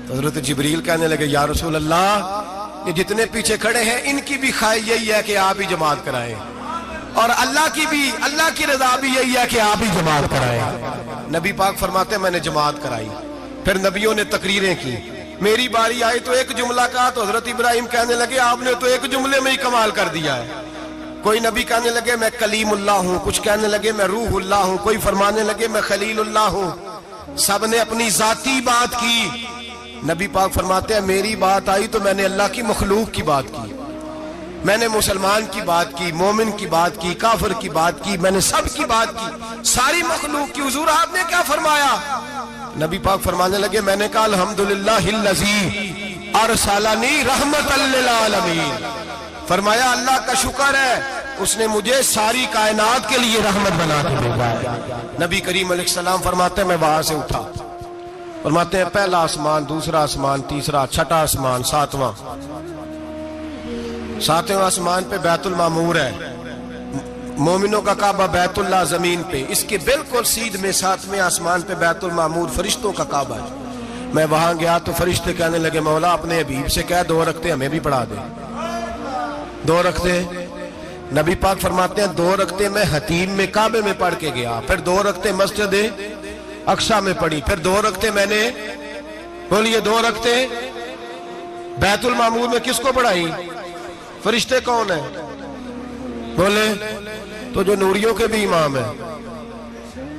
تو حضرت جبریل کہنے لگے یا رسول اللہ، یہ جتنے پیچھے کھڑے ہیں ان کی بھی خواہش یہی ہے کہ آپ ہی جماعت کرائیں، اور اللہ کی رضا بھی یہی ہے کہ آپ ہی جماعت کرائیں۔ نبی پاک فرماتے ہیں میں نے جماعت کرائی، پھر نبیوں نے تقریریں کی، میری باری آئی تو ایک جملہ کہا تو حضرت ابراہیم کہنے لگے آپ نے تو ایک جملے میں ہی کمال کر دیا ہے۔ کوئی نبی کہنے لگے میں کلیم اللہ ہوں، کچھ کہنے لگے میں روح اللہ ہوں، کوئی فرمانے لگے میں خلیل اللہ ہوں، سب نے اپنی ذاتی بات کی۔ نبی پاک فرماتے ہیں میری بات آئی تو میں نے اللہ کی مخلوق کی بات کی، میں نے مسلمان کی بات کی، مومن کی بات کی، کافر کی بات کی، میں نے سب کی بات کی، ساری مخلوق کی۔ حضور آپ نے کیا فرمایا؟ نبی پاک فرمانے لگے میں نے کہا الحمدللہ الذی ارسلنی رحمۃ للعالمین، فرمایا اللہ کا شکر ہے اس نے مجھے ساری کائنات کے لیے رحمت بنا کے بھیجا ہے۔ نبی کریم علیہ السلام فرماتے ہیں میں وہاں سے اٹھا، فرماتے ہیں پہلا آسمان، دوسرا آسمان، تیسرا، چھٹا آسمان، ساتواں آسمان پہ بیت المعمور ہے، مومنوں کا کعبہ بیت اللہ زمین پہ، اس کے بالکل سیدھ میں ساتویں آسمان پہ بیت المعمور فرشتوں کا کعبہ ہے۔ میں وہاں گیا تو فرشتے کہنے لگے مولا اپنے حبیب سے کہہ 2 رکعتیں ہمیں بھی پڑھا دے، 2 رکعتیں۔ نبی پاک فرماتے ہیں 2 رکعتیں میں حتیم میں کعبے میں پڑھ کے گیا، پھر 2 رکعتیں مسجد اقصی میں پڑھی، پھر 2 رکعتیں میں نے بولیے 2 رکعتیں بیت المعمور میں کس کو پڑھائی؟ فرشتے کون ہیں بولے؟ تو جو نوریوں کے بھی امام ہیں۔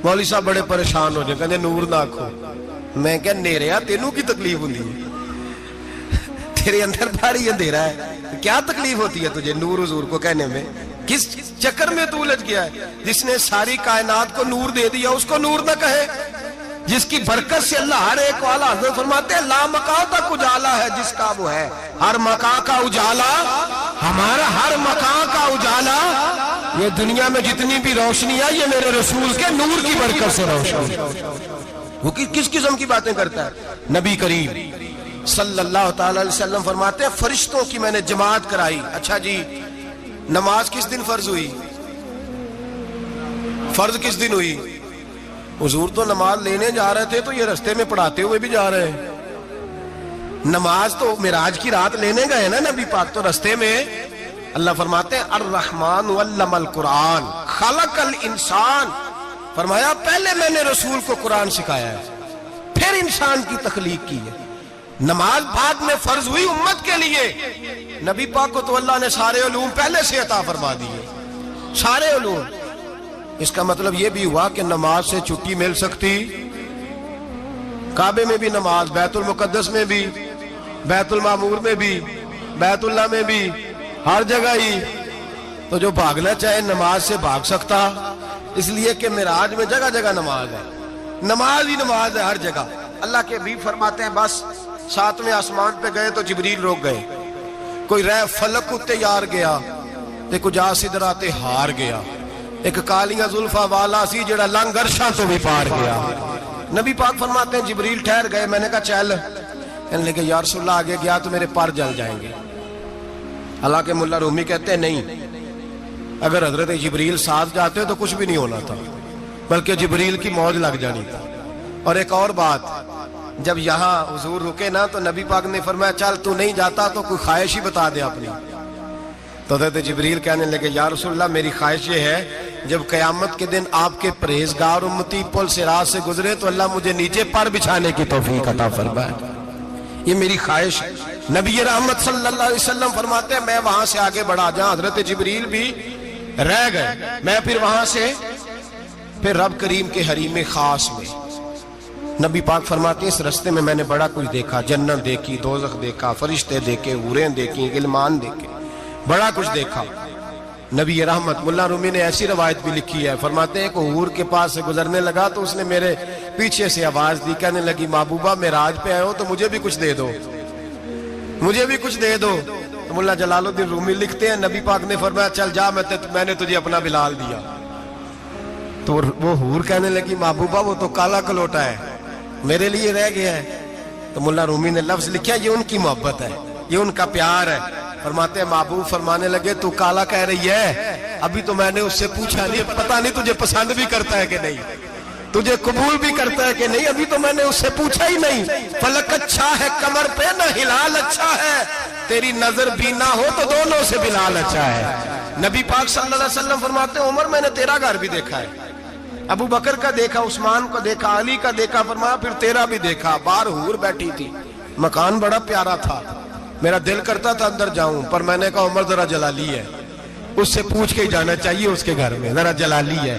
مولوی صاحب بڑے پریشان ہو جائے، کہتے نور نہ آکھو۔ میں کہ نیریا تینوں کی تکلیف ہوتی ہے، تیرے اندر بھاری اندھیرا ہے، کیا تکلیف ہوتی ہے تجھے نور حضور کو کہنے میں؟ کس چکر میں تو الجھ گیا ہے؟ جس نے ساری کائنات کو نور دے دیا اس کو نور نہ کہے؟ جس کی برکت سے اللہ ہر ایک والا، حضرت فرماتے ہیں لا مکان تک اجالا ہے جس کا وہ ہے، ہر مکان کا اجالا ہمارا، ہر مکان کا اجالا، یہ دنیا میں جتنی بھی روشنی ہے یہ میرے رسول کے نور کی برکت سے روشنی۔ وہ کس قسم کی باتیں کرتا ہے؟ نبی کریم صلی اللہ تعالی علیہ وسلم فرماتے ہیں فرشتوں کی میں نے جماعت کرائی۔ اچھا جی نماز کس دن فرض ہوئی؟ فرض کس دن ہوئی؟ حضور تو نماز لینے جا رہے تھے تو یہ رستے میں پڑھاتے ہوئے بھی جا رہے ہیں۔ نماز تو معراج کی رات لینے گئے نا نبی پاک، تو رستے میں اللہ فرماتے ہیں الرحمن علم القرآن خلق الانسان، فرمایا پہلے میں نے رسول کو قرآن سکھایا ہے پھر انسان کی تخلیق کی ہے۔ نماز بعد میں فرض ہوئی امت کے لیے، نبی پاک کو تو اللہ نے سارے علوم پہلے سے عطا فرما دیے، سارے علوم۔ اس کا مطلب یہ بھی ہوا کہ نماز سے چھٹی مل سکتی، کعبے میں بھی نماز، بیت المقدس میں بھی، بیت المعمور میں بھی، بیت اللہ میں بھی، ہر جگہ ہی۔ تو جو بھاگنا چاہے نماز سے بھاگ سکتا، اس لیے کہ معراج میں جگہ جگہ نماز ہے، نماز ہی نماز ہے ہر جگہ۔ اللہ کے حبیب فرماتے ہیں بس 7ویں آسمان پہ گئے تو جبریل روک گئے، کوئی رہ فلک اتے یار گیا تے کجا سدراتے ہار گیا، ایک کالیاں زلفا والا سی جڑا لنگ عرشاں تو بھی پار گیا۔ نبی پاک فرماتے ہیں جبریل ٹھہر گئے، میں نے کہا چل، کہنے لگے یا رسول اللہ آگے گیا تو میرے پر جل جائیں گے۔ حالانکہ ملا رومی کہتے ہیں نہیں، اگر حضرت جبریل ساتھ جاتے تو کچھ بھی نہیں ہونا تھا، بلکہ جبریل کی موج لگ جانی تھی۔ اور ایک اور بات، جب یہاں حضور رکے نا تو نبی پاک نے فرمایا چل تو نہیں جاتا تو کوئی خواہش ہی بتا دے اپنی۔ تو حضرت جبریل کہنے لگے یا رسول اللہ میری خواہش یہ ہے جب قیامت کے دن آپ کے پرہیزگار امتی پل صراط سے گزرے تو اللہ مجھے نیچے پر بچھانے کی توفیق عطا فرمائے، یہ میری خواہش ہے۔ نبی رحمت صلی اللہ علیہ وسلم فرماتے ہیں میں وہاں سے آگے بڑھا جہاں حضرت جبریل بھی رہ گئے، میں پھر وہاں سے پھر رب کریم کے حریم خاص میں۔ نبی پاک فرماتے ہیں اس رستے میں نے بڑا کچھ دیکھا، جنت دیکھی، دوزخ دیکھا، فرشتے دیکھے، حوریں دیکھی، غلمان دیکھے، بڑا کچھ دیکھا۔ نبی رحمت ملا رومی نے ایسی روایت بھی لکھی ہے، فرماتے ہیں کہ حور کے پاس سے گزرنے لگا تو اس نے میرے پیچھے سے آواز دی، کہنے لگی محبوبہ معراج پہ آئے ہو تو مجھے بھی کچھ دے دو، مجھے بھی کچھ دے دو۔ تو ملا جلال الدین رومی لکھتے ہیں نبی پاک نے فرمایا چل جا میں نے تجھے اپنا بلال دیا۔ تو وہ حور کہنے لگی محبوبہ وہ تو کالا کلوٹا ہے، میرے لیے رہ گیا ہے۔ تو ملا رومی نے لفظ لکھا یہ ان کی محبت ہے، یہ ان کا پیار ہے۔ فرماتے ہیں محبوب فرمانے لگے تو کالا کہہ رہی ہے، ابھی تو میں نے اس سے پوچھا نہیں، پتہ نہیں تجھے پسند بھی کرتا ہے کہ نہیں، تجھے قبول بھی کرتا ہے کہ نہیں، ابھی تو میں نے اس سے پوچھا ہی نہیں۔ فلک اچھا ہے کمر پہ نہ ہلال اچھا ہے، تیری نظر بھی نہ ہو تو دونوں سے بلال اچھا ہے۔ نبی پاک صلی اللہ علیہ وسلم فرماتے ہیں عمر میں نے تیرا گھر بھی دیکھا ہے، ابو بکر کا دیکھا، عثمان کو دیکھا، علی کا دیکھا، فرمایا پھر تیرا بھی دیکھا، باہر حور بیٹھی تھی، مکان بڑا پیارا تھا، میرا دل کرتا تھا اندر جاؤں، پر میں نے کہا عمر ذرا جلالی ہے، اس سے پوچھ کے ہی جانا چاہیے اس کے گھر میں، ذرا جلالی ہے۔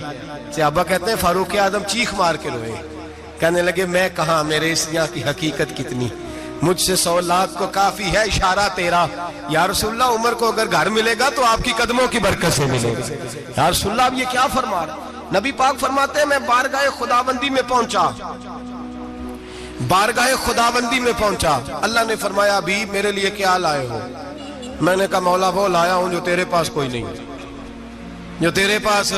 صحابہ کہتے ہیں فاروق اعظم چیخ مار کے روئے، کہنے لگے میں کہاں، میرے اس یہاں کی حقیقت کتنی، مجھ سے 100 لاکھ کو کافی ہے اشارہ تیرا۔ یا رسول اللہ عمر کو اگر گھر ملے گا تو آپ کی قدموں کی برکت سے ملے گا۔ یا رسول اللہ اب یہ کیا فرما رہا؟ نبی پاک فرماتے ہیں میں بارگاہ خداوندی میں پہنچا، بارگاہ خداوندی میں پہنچا، اللہ نے فرمایا ابھی میرے لیے کیا لائے ہو؟ میں نے کہا مولا وہ لایا ہوں جو تیرے پاس کوئی نہیں، جو تیرے پاس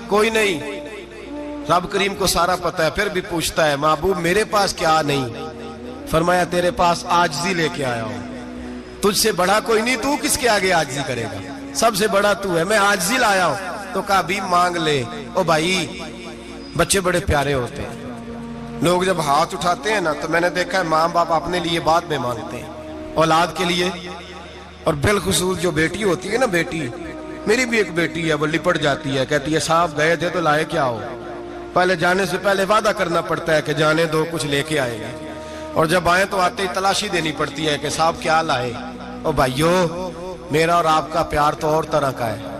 کوئی نہیں۔ رب کریم کو سارا پتہ ہے، پھر بھی پوچھتا ہے محبوب میرے پاس کیا نہیں؟ فرمایا تیرے پاس عاجزی لے کے آیا ہوں، تجھ سے بڑا کوئی نہیں، تو کس کے آگے عاجزی کرے گا، سب سے بڑا تو ہے، میں عاجزی لایا ہوں۔ تو کہا بھی مانگ لے۔ او بھائی بچے بڑے پیارے ہوتے ہیں، لوگ جب ہاتھ اٹھاتے ہیں نا تو میں نے دیکھا ہے ماں باپ اپنے لیے بعد میں مانگتے ہیں، اولاد کے لیے، اور بالخصوص جو بیٹی ہوتی ہے نا، بیٹی میری بھی ایک بیٹی ہے، وہ لپٹ جاتی ہے، کہتی ہے صاحب گئے تھے تو لائے کیا ہو؟ پہلے جانے سے پہلے وعدہ کرنا پڑتا ہے کہ جانے دو کچھ لے کے آئے گا، اور جب آئے تو آتے ہی تلاشی دینی پڑتی ہے کہ صاحب کیا لائے۔ او بھائیو میرا اور آپ کا پیار تو اور طرح کا ہے،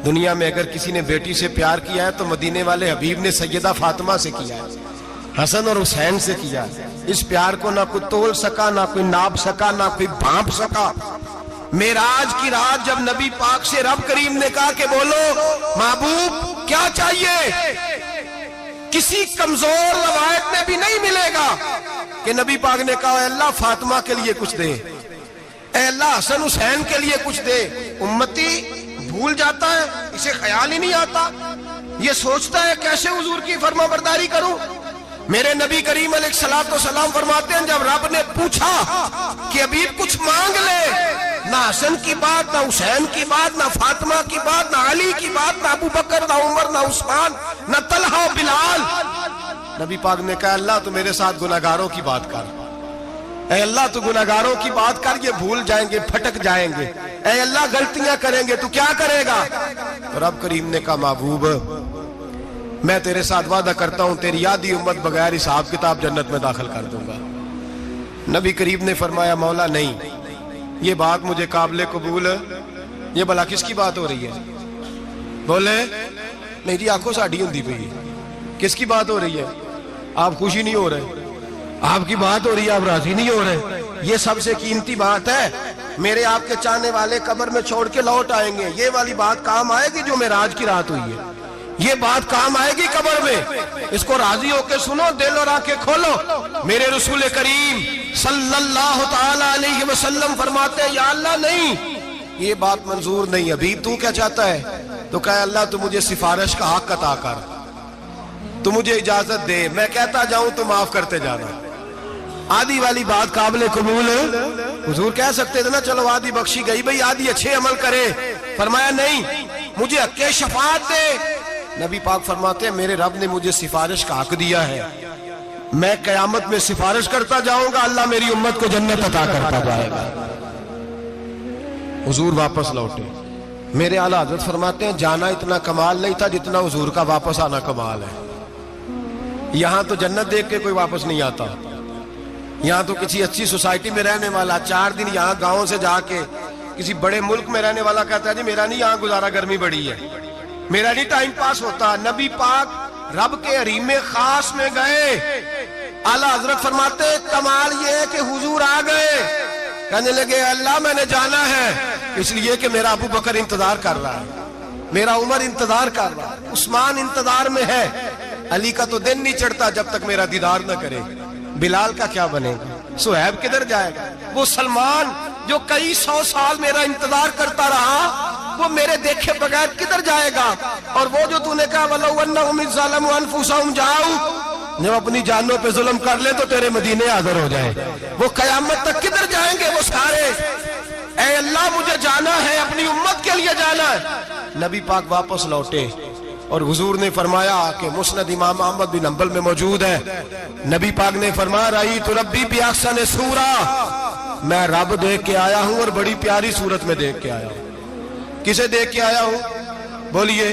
دنیا میں اگر کسی نے بیٹی سے پیار کیا ہے تو مدینے والے حبیب نے سیدہ فاطمہ سے کیا ہے، حسن اور حسین سے کیا ہے۔ اس پیار کو نہ کوئی تول سکا، نہ کوئی ناپ سکا، نہ کوئی بھانپ سکا۔ معراج کی رات جب نبی پاک سے رب کریم نے کہا کہ بولو محبوب کیا چاہیے، کسی کمزور روایت میں بھی نہیں ملے گا کہ نبی پاک نے کہا اے اللہ فاطمہ کے لیے کچھ دے، اے اللہ حسن حسین کے لیے کچھ دے۔ امتی بھول جاتا ہے، اسے خیال ہی نہیں آتا، یہ سوچتا ہے کیسے حضور کی فرما برداری کروں۔ میرے نبی کریم علیہ السلام فرماتے ہیں جب رب نے پوچھا کہ ابھی کچھ مانگ لے، نہ حسن کی بات، نہ حسین کی بات، نہ فاطمہ کی بات، نہ علی کی بات، نہ ابو بکر، نہ عمر، نہ عثمان، نہ طلحہ و بلال۔ نبی پاک نے کہا اللہ تو میرے ساتھ گناہگاروں کی بات کر، اے اللہ تو گناہگاروں کی بات کر، یہ بھول جائیں گے، پھٹک جائیں گے، اے اللہ غلطیاں کریں گے، تو کیا کرے گا؟ تو رب کریم نے کہا محبوب میں تیرے ساتھ وعدہ کرتا ہوں تیری آدھی امت بغیر حساب کتاب جنت میں داخل کر دوں گا۔ نبی کریم نے فرمایا مولا نہیں، یہ بات مجھے قابل قبول ہے، یہ بھلا کس کی بات ہو رہی ہے؟ بولے میری آنکھوں ساڑھی ہوندی پئی ہے، کس کی بات ہو رہی ہے؟ آپ خوشی نہیں ہو رہے، آپ کی بات ہو رہی ہے، آپ راضی نہیں ہو رہے۔ یہ سب سے قیمتی بات ہے، میرے آپ کے چاہنے والے قبر میں چھوڑ کے لوٹ آئیں گے، یہ والی بات کام آئے گی جو معراج کی رات ہوئی ہے، یہ بات کام آئے گی قبر میں۔ اس کو راضی ہو کے سنو، دل اور آنکھیں کھولو۔ میرے رسول کریم صلی اللہ تعالی علیہ وسلم فرماتے ہیں یا اللہ نہیں، یہ بات منظور نہیں، ابھی تو کیا چاہتا ہے؟ تو کہا اللہ تو مجھے سفارش کا حق عطا کر، تو مجھے اجازت دے، میں کہتا جاؤں تو معاف کرتے جانا۔ آدھی والی بات قابل قبول ہے؟ حضور کہہ سکتے تھے نا چلو آدھی بخشی گئی بھئی آدھی اچھے عمل کرے، فرمایا نہیں مجھے حق شفاعت دے۔ نبی پاک فرماتے ہیں میرے رب نے مجھے سفارش کا حق دیا ہے، میں قیامت میں سفارش کرتا جاؤں گا، اللہ میری امت کو جنت عطا کرتا جائے گا۔ حضور واپس لوٹے، میرے اعلیٰ حضرت فرماتے ہیں جانا اتنا کمال نہیں تھا جتنا حضور کا واپس آنا کمال ہے۔ یہاں تو جنت دیکھ کے کوئی واپس نہیں آتا، یہاں تو کسی اچھی سوسائٹی میں رہنے والا 4 دن یہاں گاؤں سے جا کے کسی بڑے ملک میں رہنے والا کہتا ہے جی میرا نہیں یہاں گزارا، گرمی بڑی ہے، میرا نہیں ٹائم پاس ہوتا۔ نبی پاک رب کے حریم خاص میں گئے، اعلیٰ حضرت فرماتے کمال یہ ہے کہ حضور آ گئے، کہنے لگے اللہ میں نے جانا ہے اس لیے کہ میرا ابو بکر انتظار کر رہا ہے، میرا عمر انتظار کر رہا ہے، عثمان انتظار میں ہے، علی کا تو دن نہیں چڑھتا جب تک میرا دیدار نہ کرے، بلال کا کیا بنے گا، صہیب کدھر جائے گا، وہ سلمان جو کئی 100 سال میرا انتظار کرتا رہا وہ میرے دیکھے بغیر کدھر جائے گا، اور وہ جو تو نے کہا وَلَوْ أَنَّهُمْ إِذْ ظَلَمُوا أَنفُسَهُمْ جَاءُوا، جب اپنی جانوں پہ ظلم کر لے تو تیرے مدینے حاضر ہو جائے، وہ قیامت تک کدھر جائیں گے وہ سارے؟ اے اللہ مجھے جانا ہے، اپنی امت کے لیے جانا ہے۔ نبی پاک واپس لوٹے اور حضور نے فرمایا کہ مسند امام احمد بن حنبل میں موجود ہے، نبی پاک نے فرمایا رأیت ربی بأحسن صورہ، میں رب دیکھ کے آیا ہوں اور بڑی پیاری صورت میں دیکھ کے آیا ہوں۔ کسے دیکھ کے آیا ہوں؟ بولیے،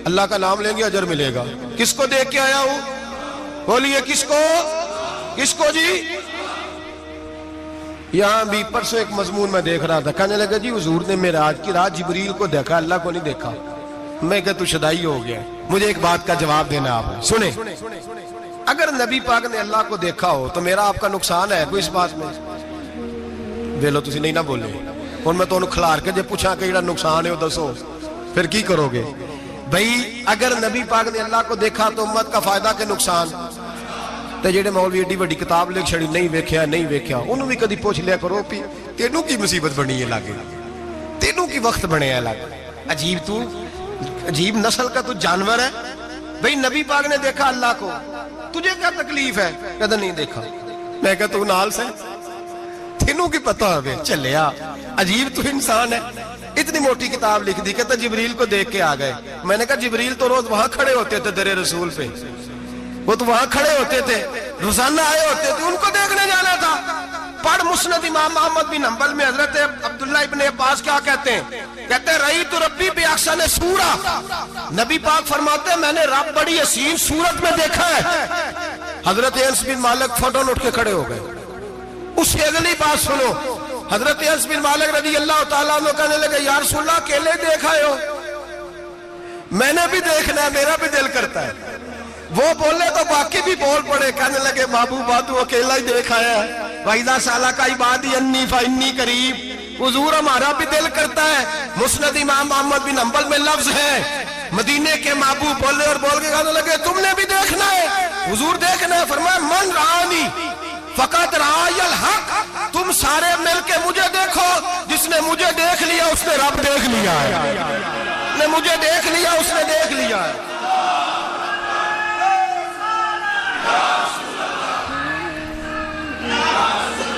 اللہ کا نام لیں گے اجر ملے گا۔ کس کو دیکھ کے آیا ہوں؟ بولیے کس کو؟ کس کو جی؟ یہاں بھی پرسوں ایک مضمون میں دیکھ رہا تھا، کہنے لگا جی حضور نے معراج کی رات جبریل کو دیکھا، اللہ کو نہیں دیکھا۔ میں کہا تو شدائی ہو گیا۔ مجھے ایک بات کا جواب دینا آپ نے، سنیں، اگر نبی پاک نے اللہ کو دیکھا ہو تو میرا آپ کا نقصان ہے کوئی اس بات میں؟ ویلو تسی نہیں نہ بولے ہن میں تانوں کھلار کے جے پوچھاں کہ جڑا نقصان ہے وہ دسو، پھر کی کرو گے؟ بھئی اگر نبی پاک نے اللہ کو دیکھا تو امت کا فائدہ کہ نقصان؟ تے جڑے مولوی ایڈی بڑی کتاب لکھ چھڑی نہیں ویکھیا نہیں ویکھیا، انہوں بھی کدی پوچھ لیا کرو پی تینوں کی مصیبت بنی ہے لاگے، تینوں کی وقت بنے ہے لاگے، عجیب تو عجیب نسل کا تو جانور ہے۔ بھئی نبی پاک نے دیکھا اللہ کو، تجھے کیا تکلیف ہے؟ کہتا نہیں دیکھا۔ میں کہا تو نال سے تینوں کی پتہ ہوئے چلیا، عجیب تو انسان ہے۔ اتنی موٹی کتاب لکھ دی، کہتا جبریل کو دیکھ کے آ گئے۔ میں نے کہا جبریل تو روز وہاں کھڑے ہوتے تھے در رسول پہ، وہ تو وہاں کھڑے ہوتے تھے، روزانہ آئے ہوتے تھے، ان کو دیکھنے جانا تھا۔ پڑھ مسند امام احمد بن حنبل میں حضرت عبداللہ ابن عباس کیا کہتے ہیں؟ کہتے ہیں رأیت ربی بأحسن صورہ، نبی پاک فرماتے ہیں میں نے رب بڑی حسین صورت میں دیکھا ہے۔ حضرت انس بن مالک فوٹون اٹھ کے کھڑے ہو گئے۔ اس سے اگلی بات سنو، حضرت انس بن مالک رضی اللہ تعالیٰ عنہ کہنے لگے یا رسول اللہ اکیلے دیکھا ہو؟ میں نے بھی دیکھنا ہے، میرا بھی دل کرتا ہے۔ وہ بولے تو باقی بھی بول پڑے، کہنے لگے بابو باتو اکیلا ہی دیکھا ہے۔ وَإِذَا سَأَلَكَ عِبَادِي عَنِّي فَإِنِّي قَرِيبٌ، حضور ہمارا بھی دل کرتا ہے۔ مسند امام احمد بن حنبل میں لفظ ہے، مدینے کے محبوب بولے اور بول کے کہنے لگے تم نے بھی دیکھنا ہے؟ حضور دیکھنا ہے۔ فرمایا من رآنی فقط رآی الحق، تم سارے مل کے مجھے دیکھو، جس نے مجھے دیکھ لیا اس نے رب دیکھ لیا ہے، نے مجھے دیکھ لیا اس نے دیکھ لیا ہے۔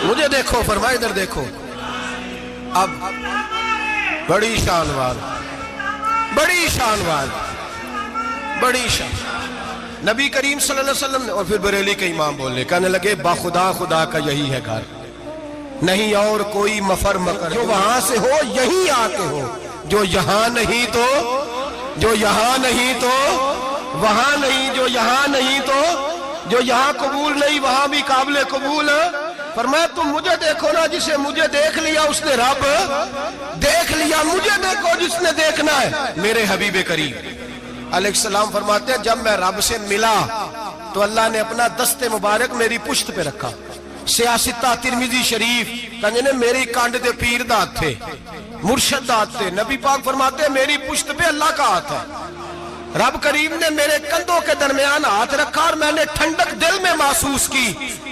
مجھے دیکھو، فرمائے ادھر دیکھو۔ اب بڑی شان والا، بڑی شان والا، بڑی شان نبی کریم صلی اللہ علیہ وسلم نے، اور پھر بریلی کے امام بولے، کہنے لگے با خدا خدا کا یہی ہے گھر، نہیں اور کوئی مفر مکر، جو وہاں سے ہو یہی آ کے ہو، جو یہاں نہیں تو، جو یہاں نہیں تو وہاں نہیں، جو یہاں نہیں تو جو یہاں قبول نہیں وہاں بھی قابل قبول ہے۔ فرمایا تم مجھے دیکھو نا، جسے مجھے دیکھ لیا اس نے رب دیکھ لیا، مجھے دیکھو جس نے دیکھنا ہے میرے حبیب کریم علیہ السلام۔ فرماتے ہیں جب میں رب سے ملا تو اللہ نے اپنا دست مبارک میری پشت پہ رکھا، سیاستہ ترمذی شریف کہنے میری کانڈ دے پیر دا ہاتھ تھے، مرشد دا ہاتھ تھے۔ نبی پاک فرماتے ہیں میری پشت پہ اللہ کا ہاتھ ہے، رب کریم نے میرے کندھوں کے درمیان ہاتھ رکھا اور میں نے ٹھنڈک دل میں محسوس کی۔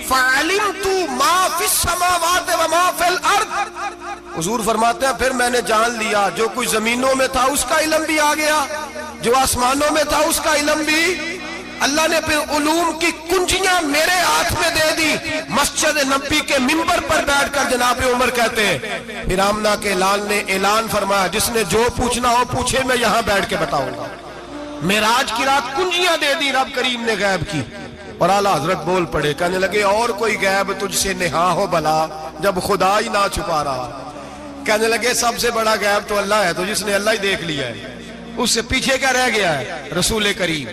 فَعَلِمْتُ مَا فِي السَّمَاوَاتِ وَمَا فِي الْأَرْضِ، حضور فرماتے ہیں پھر میں نے جان لیا جو کچھ زمینوں میں تھا اس کا علم بھی آ گیا، جو آسمانوں میں تھا اس کا علم بھی۔ اللہ نے پھر علوم کی کنجیاں میرے ہاتھ میں دے دی۔ مسجد نبی کے منبر پر بیٹھ کر جناب عمر کہتے ہیں پھر آمنہ کے لال نے اعلان فرمایا جس نے جو پوچھنا ہو پوچھے، میں یہاں بیٹھ کے بتاؤں گا۔ معراج کی رات کنجیاں دے دی رب کریم نے غیب کی، اور اعلیٰ حضرت بول پڑے، کہنے لگے اور کوئی غیب تجھ سے نہا ہو بھلا جب خدا ہی نہ چھپا رہا۔ کہنے لگے سب سے بڑا غیب تو اللہ ہے، تو جس نے اللہ ہی دیکھ لیا ہے اس سے پیچھے کیا رہ گیا ہے؟ رسول کریم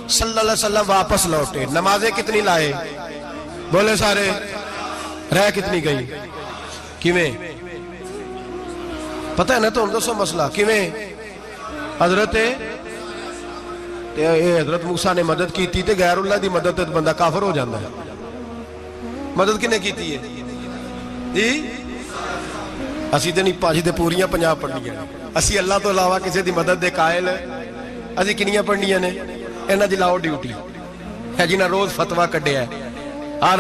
صلی اللہ علیہ وسلم واپس لوٹے، نمازیں کتنی لائے؟ بولے سارے، رہ کتنی گئی؟ کیویں پتہ ہے نا؟ تو دسو مسئلہ کیویں؟ حضرت موسیٰ نے مدد کی تھی تے غیر اللہ دی مدد تے بندہ کافر ہو جاندہ ہے۔ مدد کنے کی تھی ہے جی؟ اسی تے نہیں پانچ دے پوریاں 50 پڑھنیاں، اسی اللہ تو علاوہ کسی دی مدد دے قائل ہے، اسی کنیاں پڑھنیاں نے؟ انہاں دی لاؤ ڈیوٹی ہے جنہاں روز فتویٰ کڈیا ہے،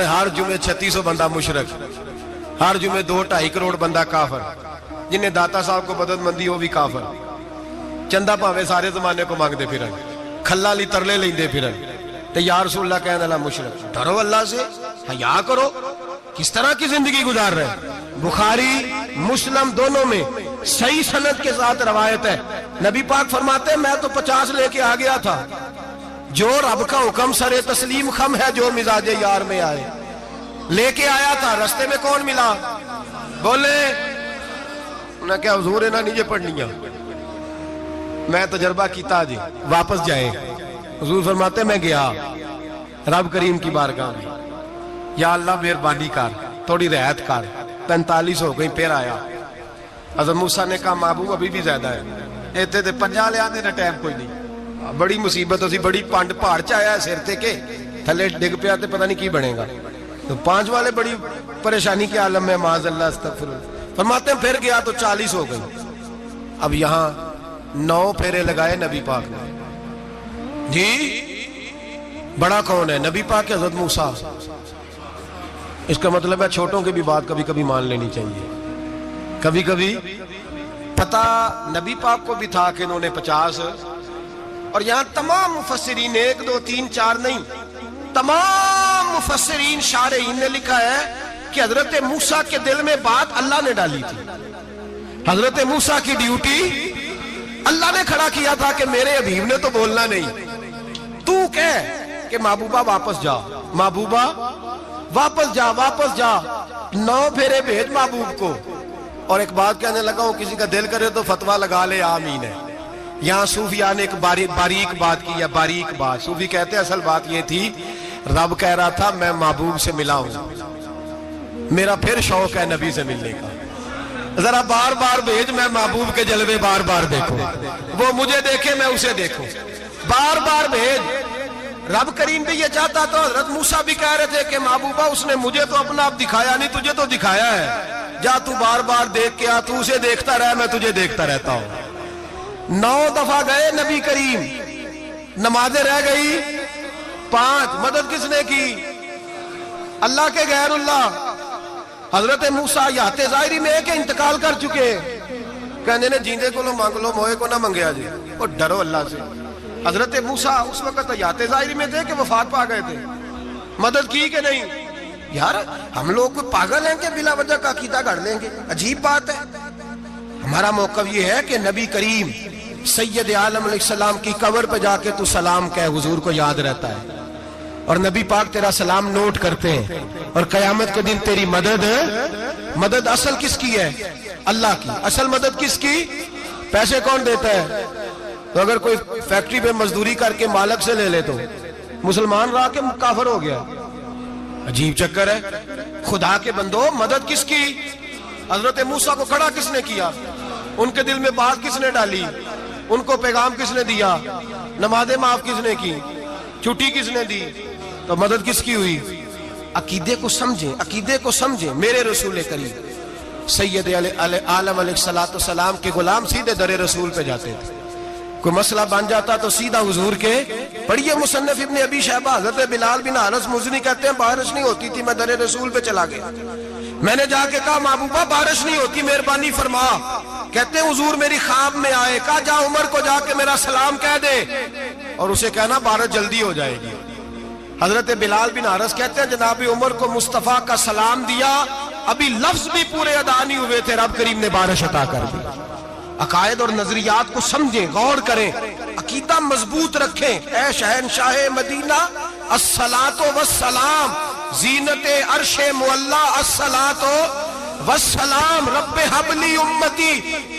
ہر جمعے 3600 بندہ مشرک، ہر جمعے 2-2.5 کروڑ بندہ کافر، جنہیں داتا صاحب کو مدد مندی ہو بھی کافر، چندہ پاوے سارے زمانے کو مانگ دے پھرن، کھلا لی ترلے لیں دے پھرن، تے یا رسول اللہ کہنے اللہ مشرک۔ ڈرو اللہ سے، حیا کرو، کس طرح کی زندگی گزار رہے؟ بخاری مسلم دونوں میں صحیح سند کے ساتھ روایت ہے، نبی پاک فرماتے ہیں میں تو 50 لے کے آ گیا تھا، جو رب کا حکم سر تسلیم خم ہے، جو مزاج یار میں آئے لے کے آیا تھا، رستے میں کون ملا؟ بولے انہیں کیا حضور ہے نا نیچے پڑھنیاں، میں تجربہ کیتا جی واپس جائے۔ حضور فرماتے ہیں میں گیا رب کریم کی بارگاہ میں، یا اللہ مہربانی کر تھوڑی رعایت کر، 45 ہو گئی، پھر آیا۔ حضرت موسیٰ نے کہا محبوب ابھی بھی زیادہ ہے، ایتے تے 50 لے آنے نا ٹائم کوئی نہیں، بڑی مصیبت اسی بڑی پانڈ پہاڑ چایا ہے سر تے کے تھلے ڈگ پیا تے پتہ نہیں کی بنے گا، تو 5 والے بڑی پریشانی کے عالم میں، معاذ اللہ استغفر اللہ۔ فرماتے ہیں پھر گیا تو 40 ہو گئی، اب یہاں 9 پھیرے لگائے نبی پاک نے۔ جی بڑا کون ہے؟ نبی پاک کے حضرت موسیٰ۔ اس کا مطلب ہے چھوٹوں کی بھی بات کبھی کبھی مان لینی چاہیے، کبھی کبھی پتہ نبی پاک کو بھی تھا کہ انہوں نے 50، اور یہاں تمام مفسرین 1 2 3 4 نہیں، تمام مفسرین شارحین نے لکھا ہے کہ حضرت موسیٰ کے دل میں بات اللہ نے ڈالی تھی، حضرت موسیٰ کی ڈیوٹی اللہ نے کھڑا کیا تھا کہ میرے حبیب نے تو بولنا نہیں، تو کہہ کہ محبوبہ واپس جا، محبوبہ واپس جا، واپس جا، 9 پھیرے بھیج محبوب کو۔ اور ایک بات کہنے لگا ہوں، کسی کا دل کرے تو فتویٰ لگا لے، آمین ہے۔ یہاں صوفیاء نے ایک باریک بات کی ہے، باریک بات۔ صوفی کہتے ہیں اصل بات یہ تھی، رب کہہ رہا تھا میں محبوب سے ملا ہوں، میرا پھر شوق ہے نبی سے ملنے کا، ذرا بار بار بھیج، میں محبوب کے جلوے بار بار دیکھوں، وہ مجھے دیکھے میں اسے دیکھوں، بار بار بھیج۔ رب کریم بھی یہ چاہتا تو حضرت موسیٰ بھی کہہ رہے تھے کہ محبوبہ اس نے مجھے تو اپنا آپ دکھایا نہیں، تجھے تو دکھایا ہے، جا تو بار بار دیکھ کے آ، تو اسے دیکھتا رہ، میں تجھے دیکھتا رہتا ہوں۔ 9 دفعہ گئے نبی کریم، نمازیں رہ گئی 5، مدد کس نے کی؟ اللہ کے غیر اللہ۔ حضرت موسیٰ یات ظاہری میں ہے کہ انتقال کر چکے، کہنے نے جیندے کو لو مانگ لو، موئے کو نہ منگیا جی، اور ڈرو اللہ سے۔ حضرت موسیٰ اس وقت یات ظاہری میں تھے کہ وفات پا گئے تھے، مدد کی کہ نہیں؟ یار ہم لوگ کوئی پاگل ہیں کہ بلا وجہ کا عقیدہ گھڑ لیں گے؟ عجیب بات ہے۔ ہمارا موقف یہ ہے کہ نبی کریم سید عالم علیہ السلام کی قبر پہ جا کے تو سلام کہہ، حضور کو یاد رہتا ہے، اور نبی پاک تیرا سلام نوٹ کرتے ہیں، اور قیامت کے دن تیری مدد اصل کس کی ہے؟ اللہ کی۔ اصل مدد کس کی؟ پیسے کون دیتا ہے؟ تو اگر کوئی فیکٹری پہ مزدوری کر کے مالک سے لے لے تو مسلمان رہا کے کافر ہو گیا، عجیب چکر ہے۔ خدا کے بندو مدد کس کی؟ حضرت موسیٰ کو کھڑا کس نے کیا؟ ان کے دل میں بات کس نے ڈالی؟ ان کو پیغام کس نے دیا؟ نمازیں معاف کس نے کی؟ چھٹی کس نے دی؟ تو مدد کس کی ہوئی؟ عقیدے کو سمجھیں، عقیدے کو سمجھیں۔ میرے رسول کریم سید عالم علیہ السلام کے غلام سیدھے در رسول پہ جاتے تھے، کوئی مسئلہ بن جاتا تو سیدھا حضور کے۔ پڑھیے مصنف ابن ابی شیبہ، حضرت بلال بن حارث مزنی کہتے ہیں بارش نہیں ہوتی تھی، میں در رسول پہ چلا گیا، میں نے جا کے کہا محبوبہ بارش نہیں ہوتی، مہربانی فرما۔ کہتے ہیں حضور میری خواب میں آئے، کہا جا عمر کو جا کے میرا سلام کہہ دے، اور اسے کہنا بارش جلدی ہو جائے گی۔ حضرت بلال بن حارث کہتے ہیں جناب عمر کو مصطفیٰ کا سلام دیا، ابھی لفظ بھی پورے ادا نہیں ہوئے تھے، رب کریم نے بارش عطا کر دی۔ عقائد اور نظریات کو سمجھیں، غور کریں، عقیدہ مضبوط رکھیں۔ اے شہنشاہ مدینہ الصلاۃ والسلام، زینت عرش معلی الصلاۃ والسلام، رب حبلی امتی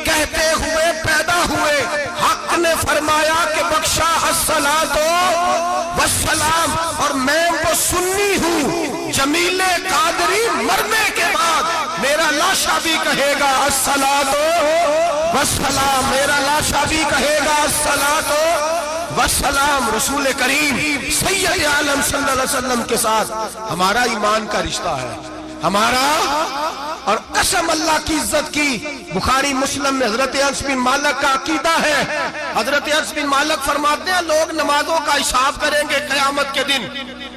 کہتے ہوئے پیدا ہوئے، حق نے فرمایا کہ بخشا الصلاۃ والسلام، اور میں وہ سنی ہوں جمیل قادری مرنے کے بعد میرا لاشا بھی کہے گا الصلاۃ والسلام، میرا لاشا بھی کہے گا الصلاۃ والسلام۔ رسول کریم سید عالم صلی اللہ علیہ وسلم کے ساتھ ہمارا ایمان کا رشتہ ہے، ہمارا، اور قسم اللہ کی عزت کی، بخاری مسلم میں حضرت انس بن مالک کا عقیدہ ہے۔ حضرت انس بن مالک فرماتے ہیں لوگ نمازوں کا حساب کریں گے قیامت کے دن،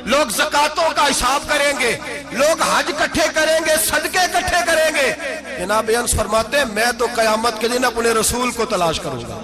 لوگ زکاتوں کا حساب کریں گے، لوگ حج اکٹھے کریں گے، صدقے اکٹھے کریں گے۔ جناب انس فرماتے ہیں میں تو قیامت کے دن اپنے رسول کو تلاش کروں گا،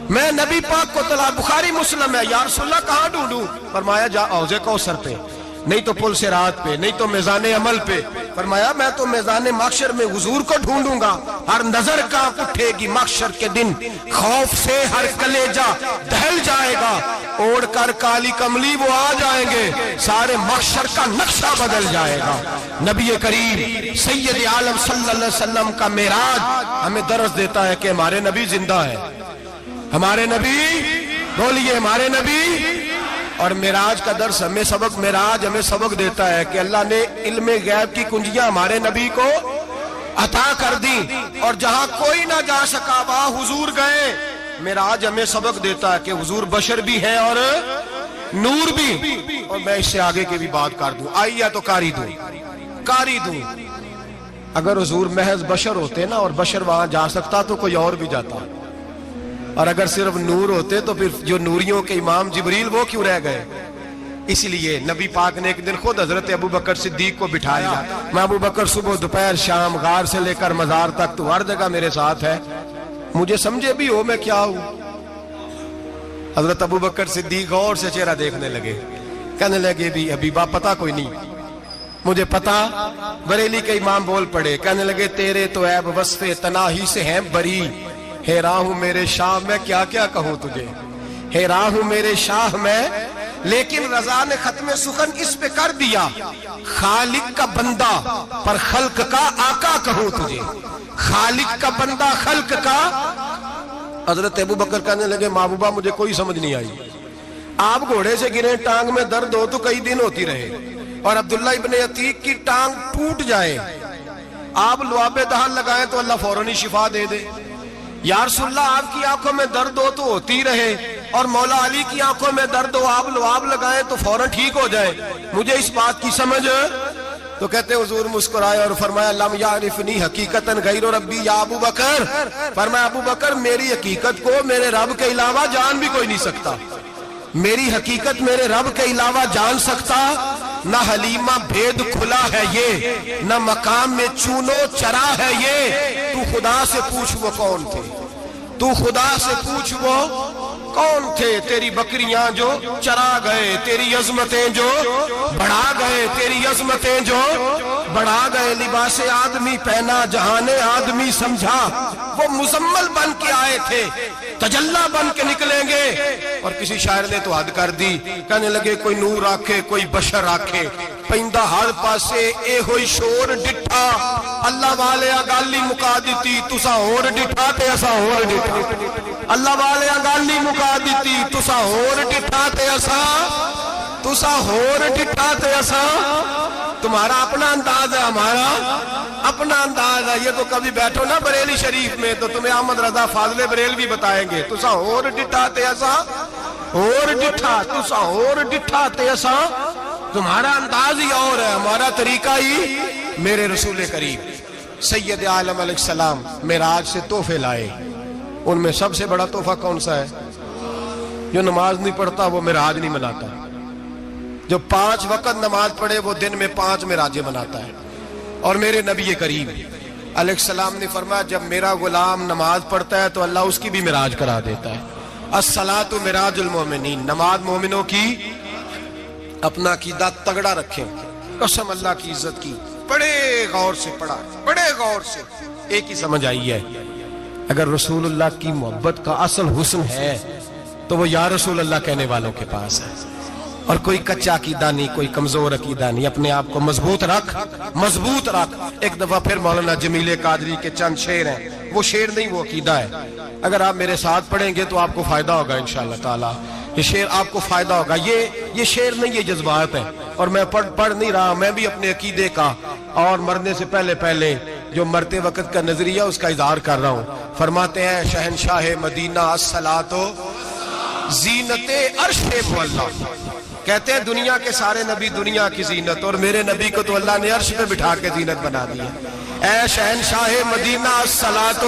میں نبی پاک کو تلاش۔ بخاری مسلم ہے، یا رسول اللہ کہاں ڈھونڈوں؟ فرمایا جا حوض کوثر پہ، نہیں تو پل صراط پہ، نہیں تو میزان عمل پہ۔ فرمایا میں تو میزان محشر میں حضور کو ڈھونڈوں گا، ہر نظر کانپ اٹھے گی محشر کے دن، خوف سے ہر کلیجہ دہل جائے گا، اوڑھ کر کالی کملی وہ آ جائیں گے، سارے محشر کا نقشہ بدل جائے گا۔ نبی کریم سید عالم صلی اللہ علیہ وسلم کا معراج ہمیں درس دیتا ہے کہ ہمارے نبی زندہ ہے، ہمارے نبی، بولیے ہمارے نبی۔ اور معراج کا درس ہمیں سبق، معراج ہمیں سبق دیتا ہے کہ اللہ نے علم غیب کی کنجیاں ہمارے نبی کو عطا کر دی، اور جہاں کوئی نہ جا سکا وہاں حضور گئے۔ معراج ہمیں سبق دیتا ہے کہ حضور بشر بھی ہے اور نور بھی۔ اور میں اس سے آگے کی بھی بات کر دوں، آئیے تو کاری دوں۔ اگر حضور محض بشر ہوتے نا اور بشر وہاں جا سکتا تو کوئی اور بھی جاتا، اور اگر صرف نور ہوتے تو پھر جو نوریوں کے امام جبریل وہ کیوں رہ گئے؟ اس لیے نبی پاک نے ایک دن خود حضرت ابو بکر صدیق کو بٹھایا، میں ابو بکر صبح دوپہر شام غار سے لے کر مزار تک تو ہر جگہ میرے ساتھ ہے، مجھے سمجھے بھی ہو میں کیا ہوں۔ حضرت ابو بکر صدیق غور سے چہرہ دیکھنے لگے، کہنے لگے بھی حبیبہ پتہ کوئی نہیں، مجھے پتا۔ بریلی کے امام بول پڑے، کہنے لگے تیرے تو عیب وصف تناہی سے ہیں بری، حیران ہوں میرے شاہ میں کیا کیا کہوں تجھے، حیران ہوں میرے شاہ میں، لیکن رضا نے ختم سخن اس پہ کر دیا، خالق کا بندہ پر خلق کا آقا کہوں تجھے، خالق کا بندہ خلق کا۔ حضرت ابو بکر کہنے لگے محبوبہ مجھے کوئی سمجھ نہیں آئی، آپ گھوڑے سے گرے ٹانگ میں درد ہو تو کئی دن ہوتی رہے، اور عبداللہ ابن عتیق کی ٹانگ ٹوٹ جائے، آپ لعاب دہن لگائیں تو اللہ فوراً ہی شفا دے دے۔ یا رسول اللہ آپ کی آنکھوں میں درد ہو تو ہوتی رہے، اور مولا علی کی آنکھوں میں درد ہو آپ لعاب لگائیں تو فوراً ٹھیک ہو جائے، مجھے اس بات کی سمجھ۔ تو کہتے حضور مسکرائے اور فرمایا لم یعرفنی حقیقتاً غیر ربی یا ابو بکر، فرمایا ابو بکر میری حقیقت کو میرے رب کے علاوہ جان بھی کوئی نہیں سکتا، میری حقیقت میرے رب کے علاوہ جان سکتا، نہ حلیمہ بھید کھلا ہے یہ، نہ مقام میں چونو چرا ہے یہ، تو خدا سے پوچھ وہ کون تھے، تو خدا سے پوچھ وہ کون تھے، تیری بکریاں جو چرا گئے، تیری عظمتیں جو بڑھا گئے، تیری عظمتیں جو بڑھا گئے، لباس آدمی پہنا جہان آدمی سمجھا، وہ مزمل بن کے آئے تھے تجلا بن کے نکلیں گے۔ اور کسی شاعر نے تو حد کر دی، کہنے لگے کوئی نور آکھے کوئی بشر آکھے، پیندہ ہر پاسے اے ہوئی شور ڈٹھا، اللہ والے گالی مکا دیتی تسا ہور ڈٹھا تے اسا ہور ڈٹھا، اللہ والے گالی مکا دیتی تسا ہور ڈٹھا تے اسا، تسا ہور ڈٹھا تے اسا۔ تمہارا اپنا انداز ہے، ہمارا اپنا انداز ہے، یہ تو کبھی بیٹھو نا بریلی شریف میں تو تمہیں احمد رضا فاضل بریل بھی بتائیں گے، تسا ہور ڈٹھا تے اسا ہور ڈٹھا، تسا ہور ڈٹھا تے اسا۔ تمہارا انداز ہی اور ہے، ہمارا طریقہ ہی۔ میرے رسول کریم سید عالم علیہ السلام معراج سے تحفے لائے، ان میں سب سے بڑا تحفہ کون سا ہے؟ جو نماز نہیں پڑھتا وہ معراج نہیں مناتا، جو 5 وقت نماز پڑھے وہ دن میں 5 معراجیں مناتا ہے۔ اور میرے نبی کریم علیہ السلام نے فرمایا جب میرا غلام نماز پڑھتا ہے تو اللہ اس کی بھی معراج کرا دیتا ہے۔ الصلاۃ معراج المومنین، نماز مومنوں کی۔ اپنا عقیدہ تگڑا رکھیں، قسم اللہ کی عزت کی، بڑے غور سے پڑھا، بڑے غور سے۔ ایک ہی سمجھ آئی ہے، اگر رسول اللہ کی محبت کا اصل حسن ہے تو وہ یا رسول اللہ کہنے والوں کے پاس ہے، اور کوئی کچا عقیدہ نہیں، کوئی کمزور عقیدہ نہیں، اپنے آپ کو مضبوط رکھ، مضبوط رکھ۔ ایک دفعہ پھر مولانا جمیل قادری کے چند شعر ہیں، وہ شعر نہیں وہ عقیدہ ہے، اگر آپ میرے ساتھ پڑھیں گے تو آپ کو فائدہ ہوگا انشاءاللہ تعالی، یہ شعر آپ کو فائدہ ہوگا۔ یہ شعر نہیں، یہ جذبات ہیں، اور میں پڑھ نہیں رہا، میں بھی اپنے عقیدے کا اور مرنے سے پہلے جو مرتے وقت کا نظریہ اس کا اظہار کر رہا ہوں۔ فرماتے ہیں شہنشاہ مدینہ الصلاۃ زینت عرش مولا، کہتے ہیں دنیا کے سارے نبی دنیا کی زینت، اور میرے نبی کو تو اللہ نے عرش پہ بٹھا کے زینت بنا دیا۔ اے شہنشاہ مدینہ الصلاۃ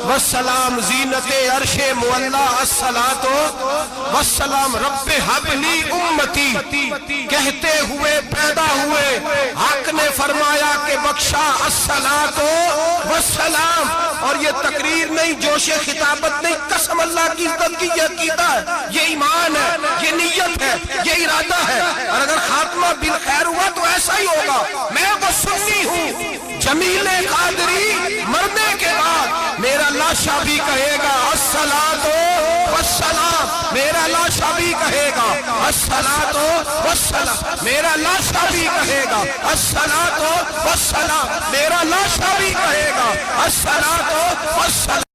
والسلام زینت عرش مولا، الصلاۃ والسلام رب حب لی امتی، کہتے ہوئے پیدا ہوئے حق نے فرمایا کہ بخشا الصلاۃ والسلام۔ اور یہ تقریر نہیں، جوش خطابت نہیں، قسم اللہ کی عزت کی، یہ عقیدہ ہے، یہ ایمان ہے، یہ نیت ہے، یہ ارادہ ہے، اور اگر خاتمہ بالخیر ہوا تو ایسا ہی ہوگا۔ میں وہ سنی ہوں، جمیل قادری مرنے کے بعد میرا لاشا بھی کہے گا الصلاۃ والسلام، میرا لاشا بھی کہے گا الصلاۃ والسلام، میرا لاشا بھی کہے گا الصلاۃ والسلام، میرا لاشا بھی کہے گا الصلاۃ والسلام۔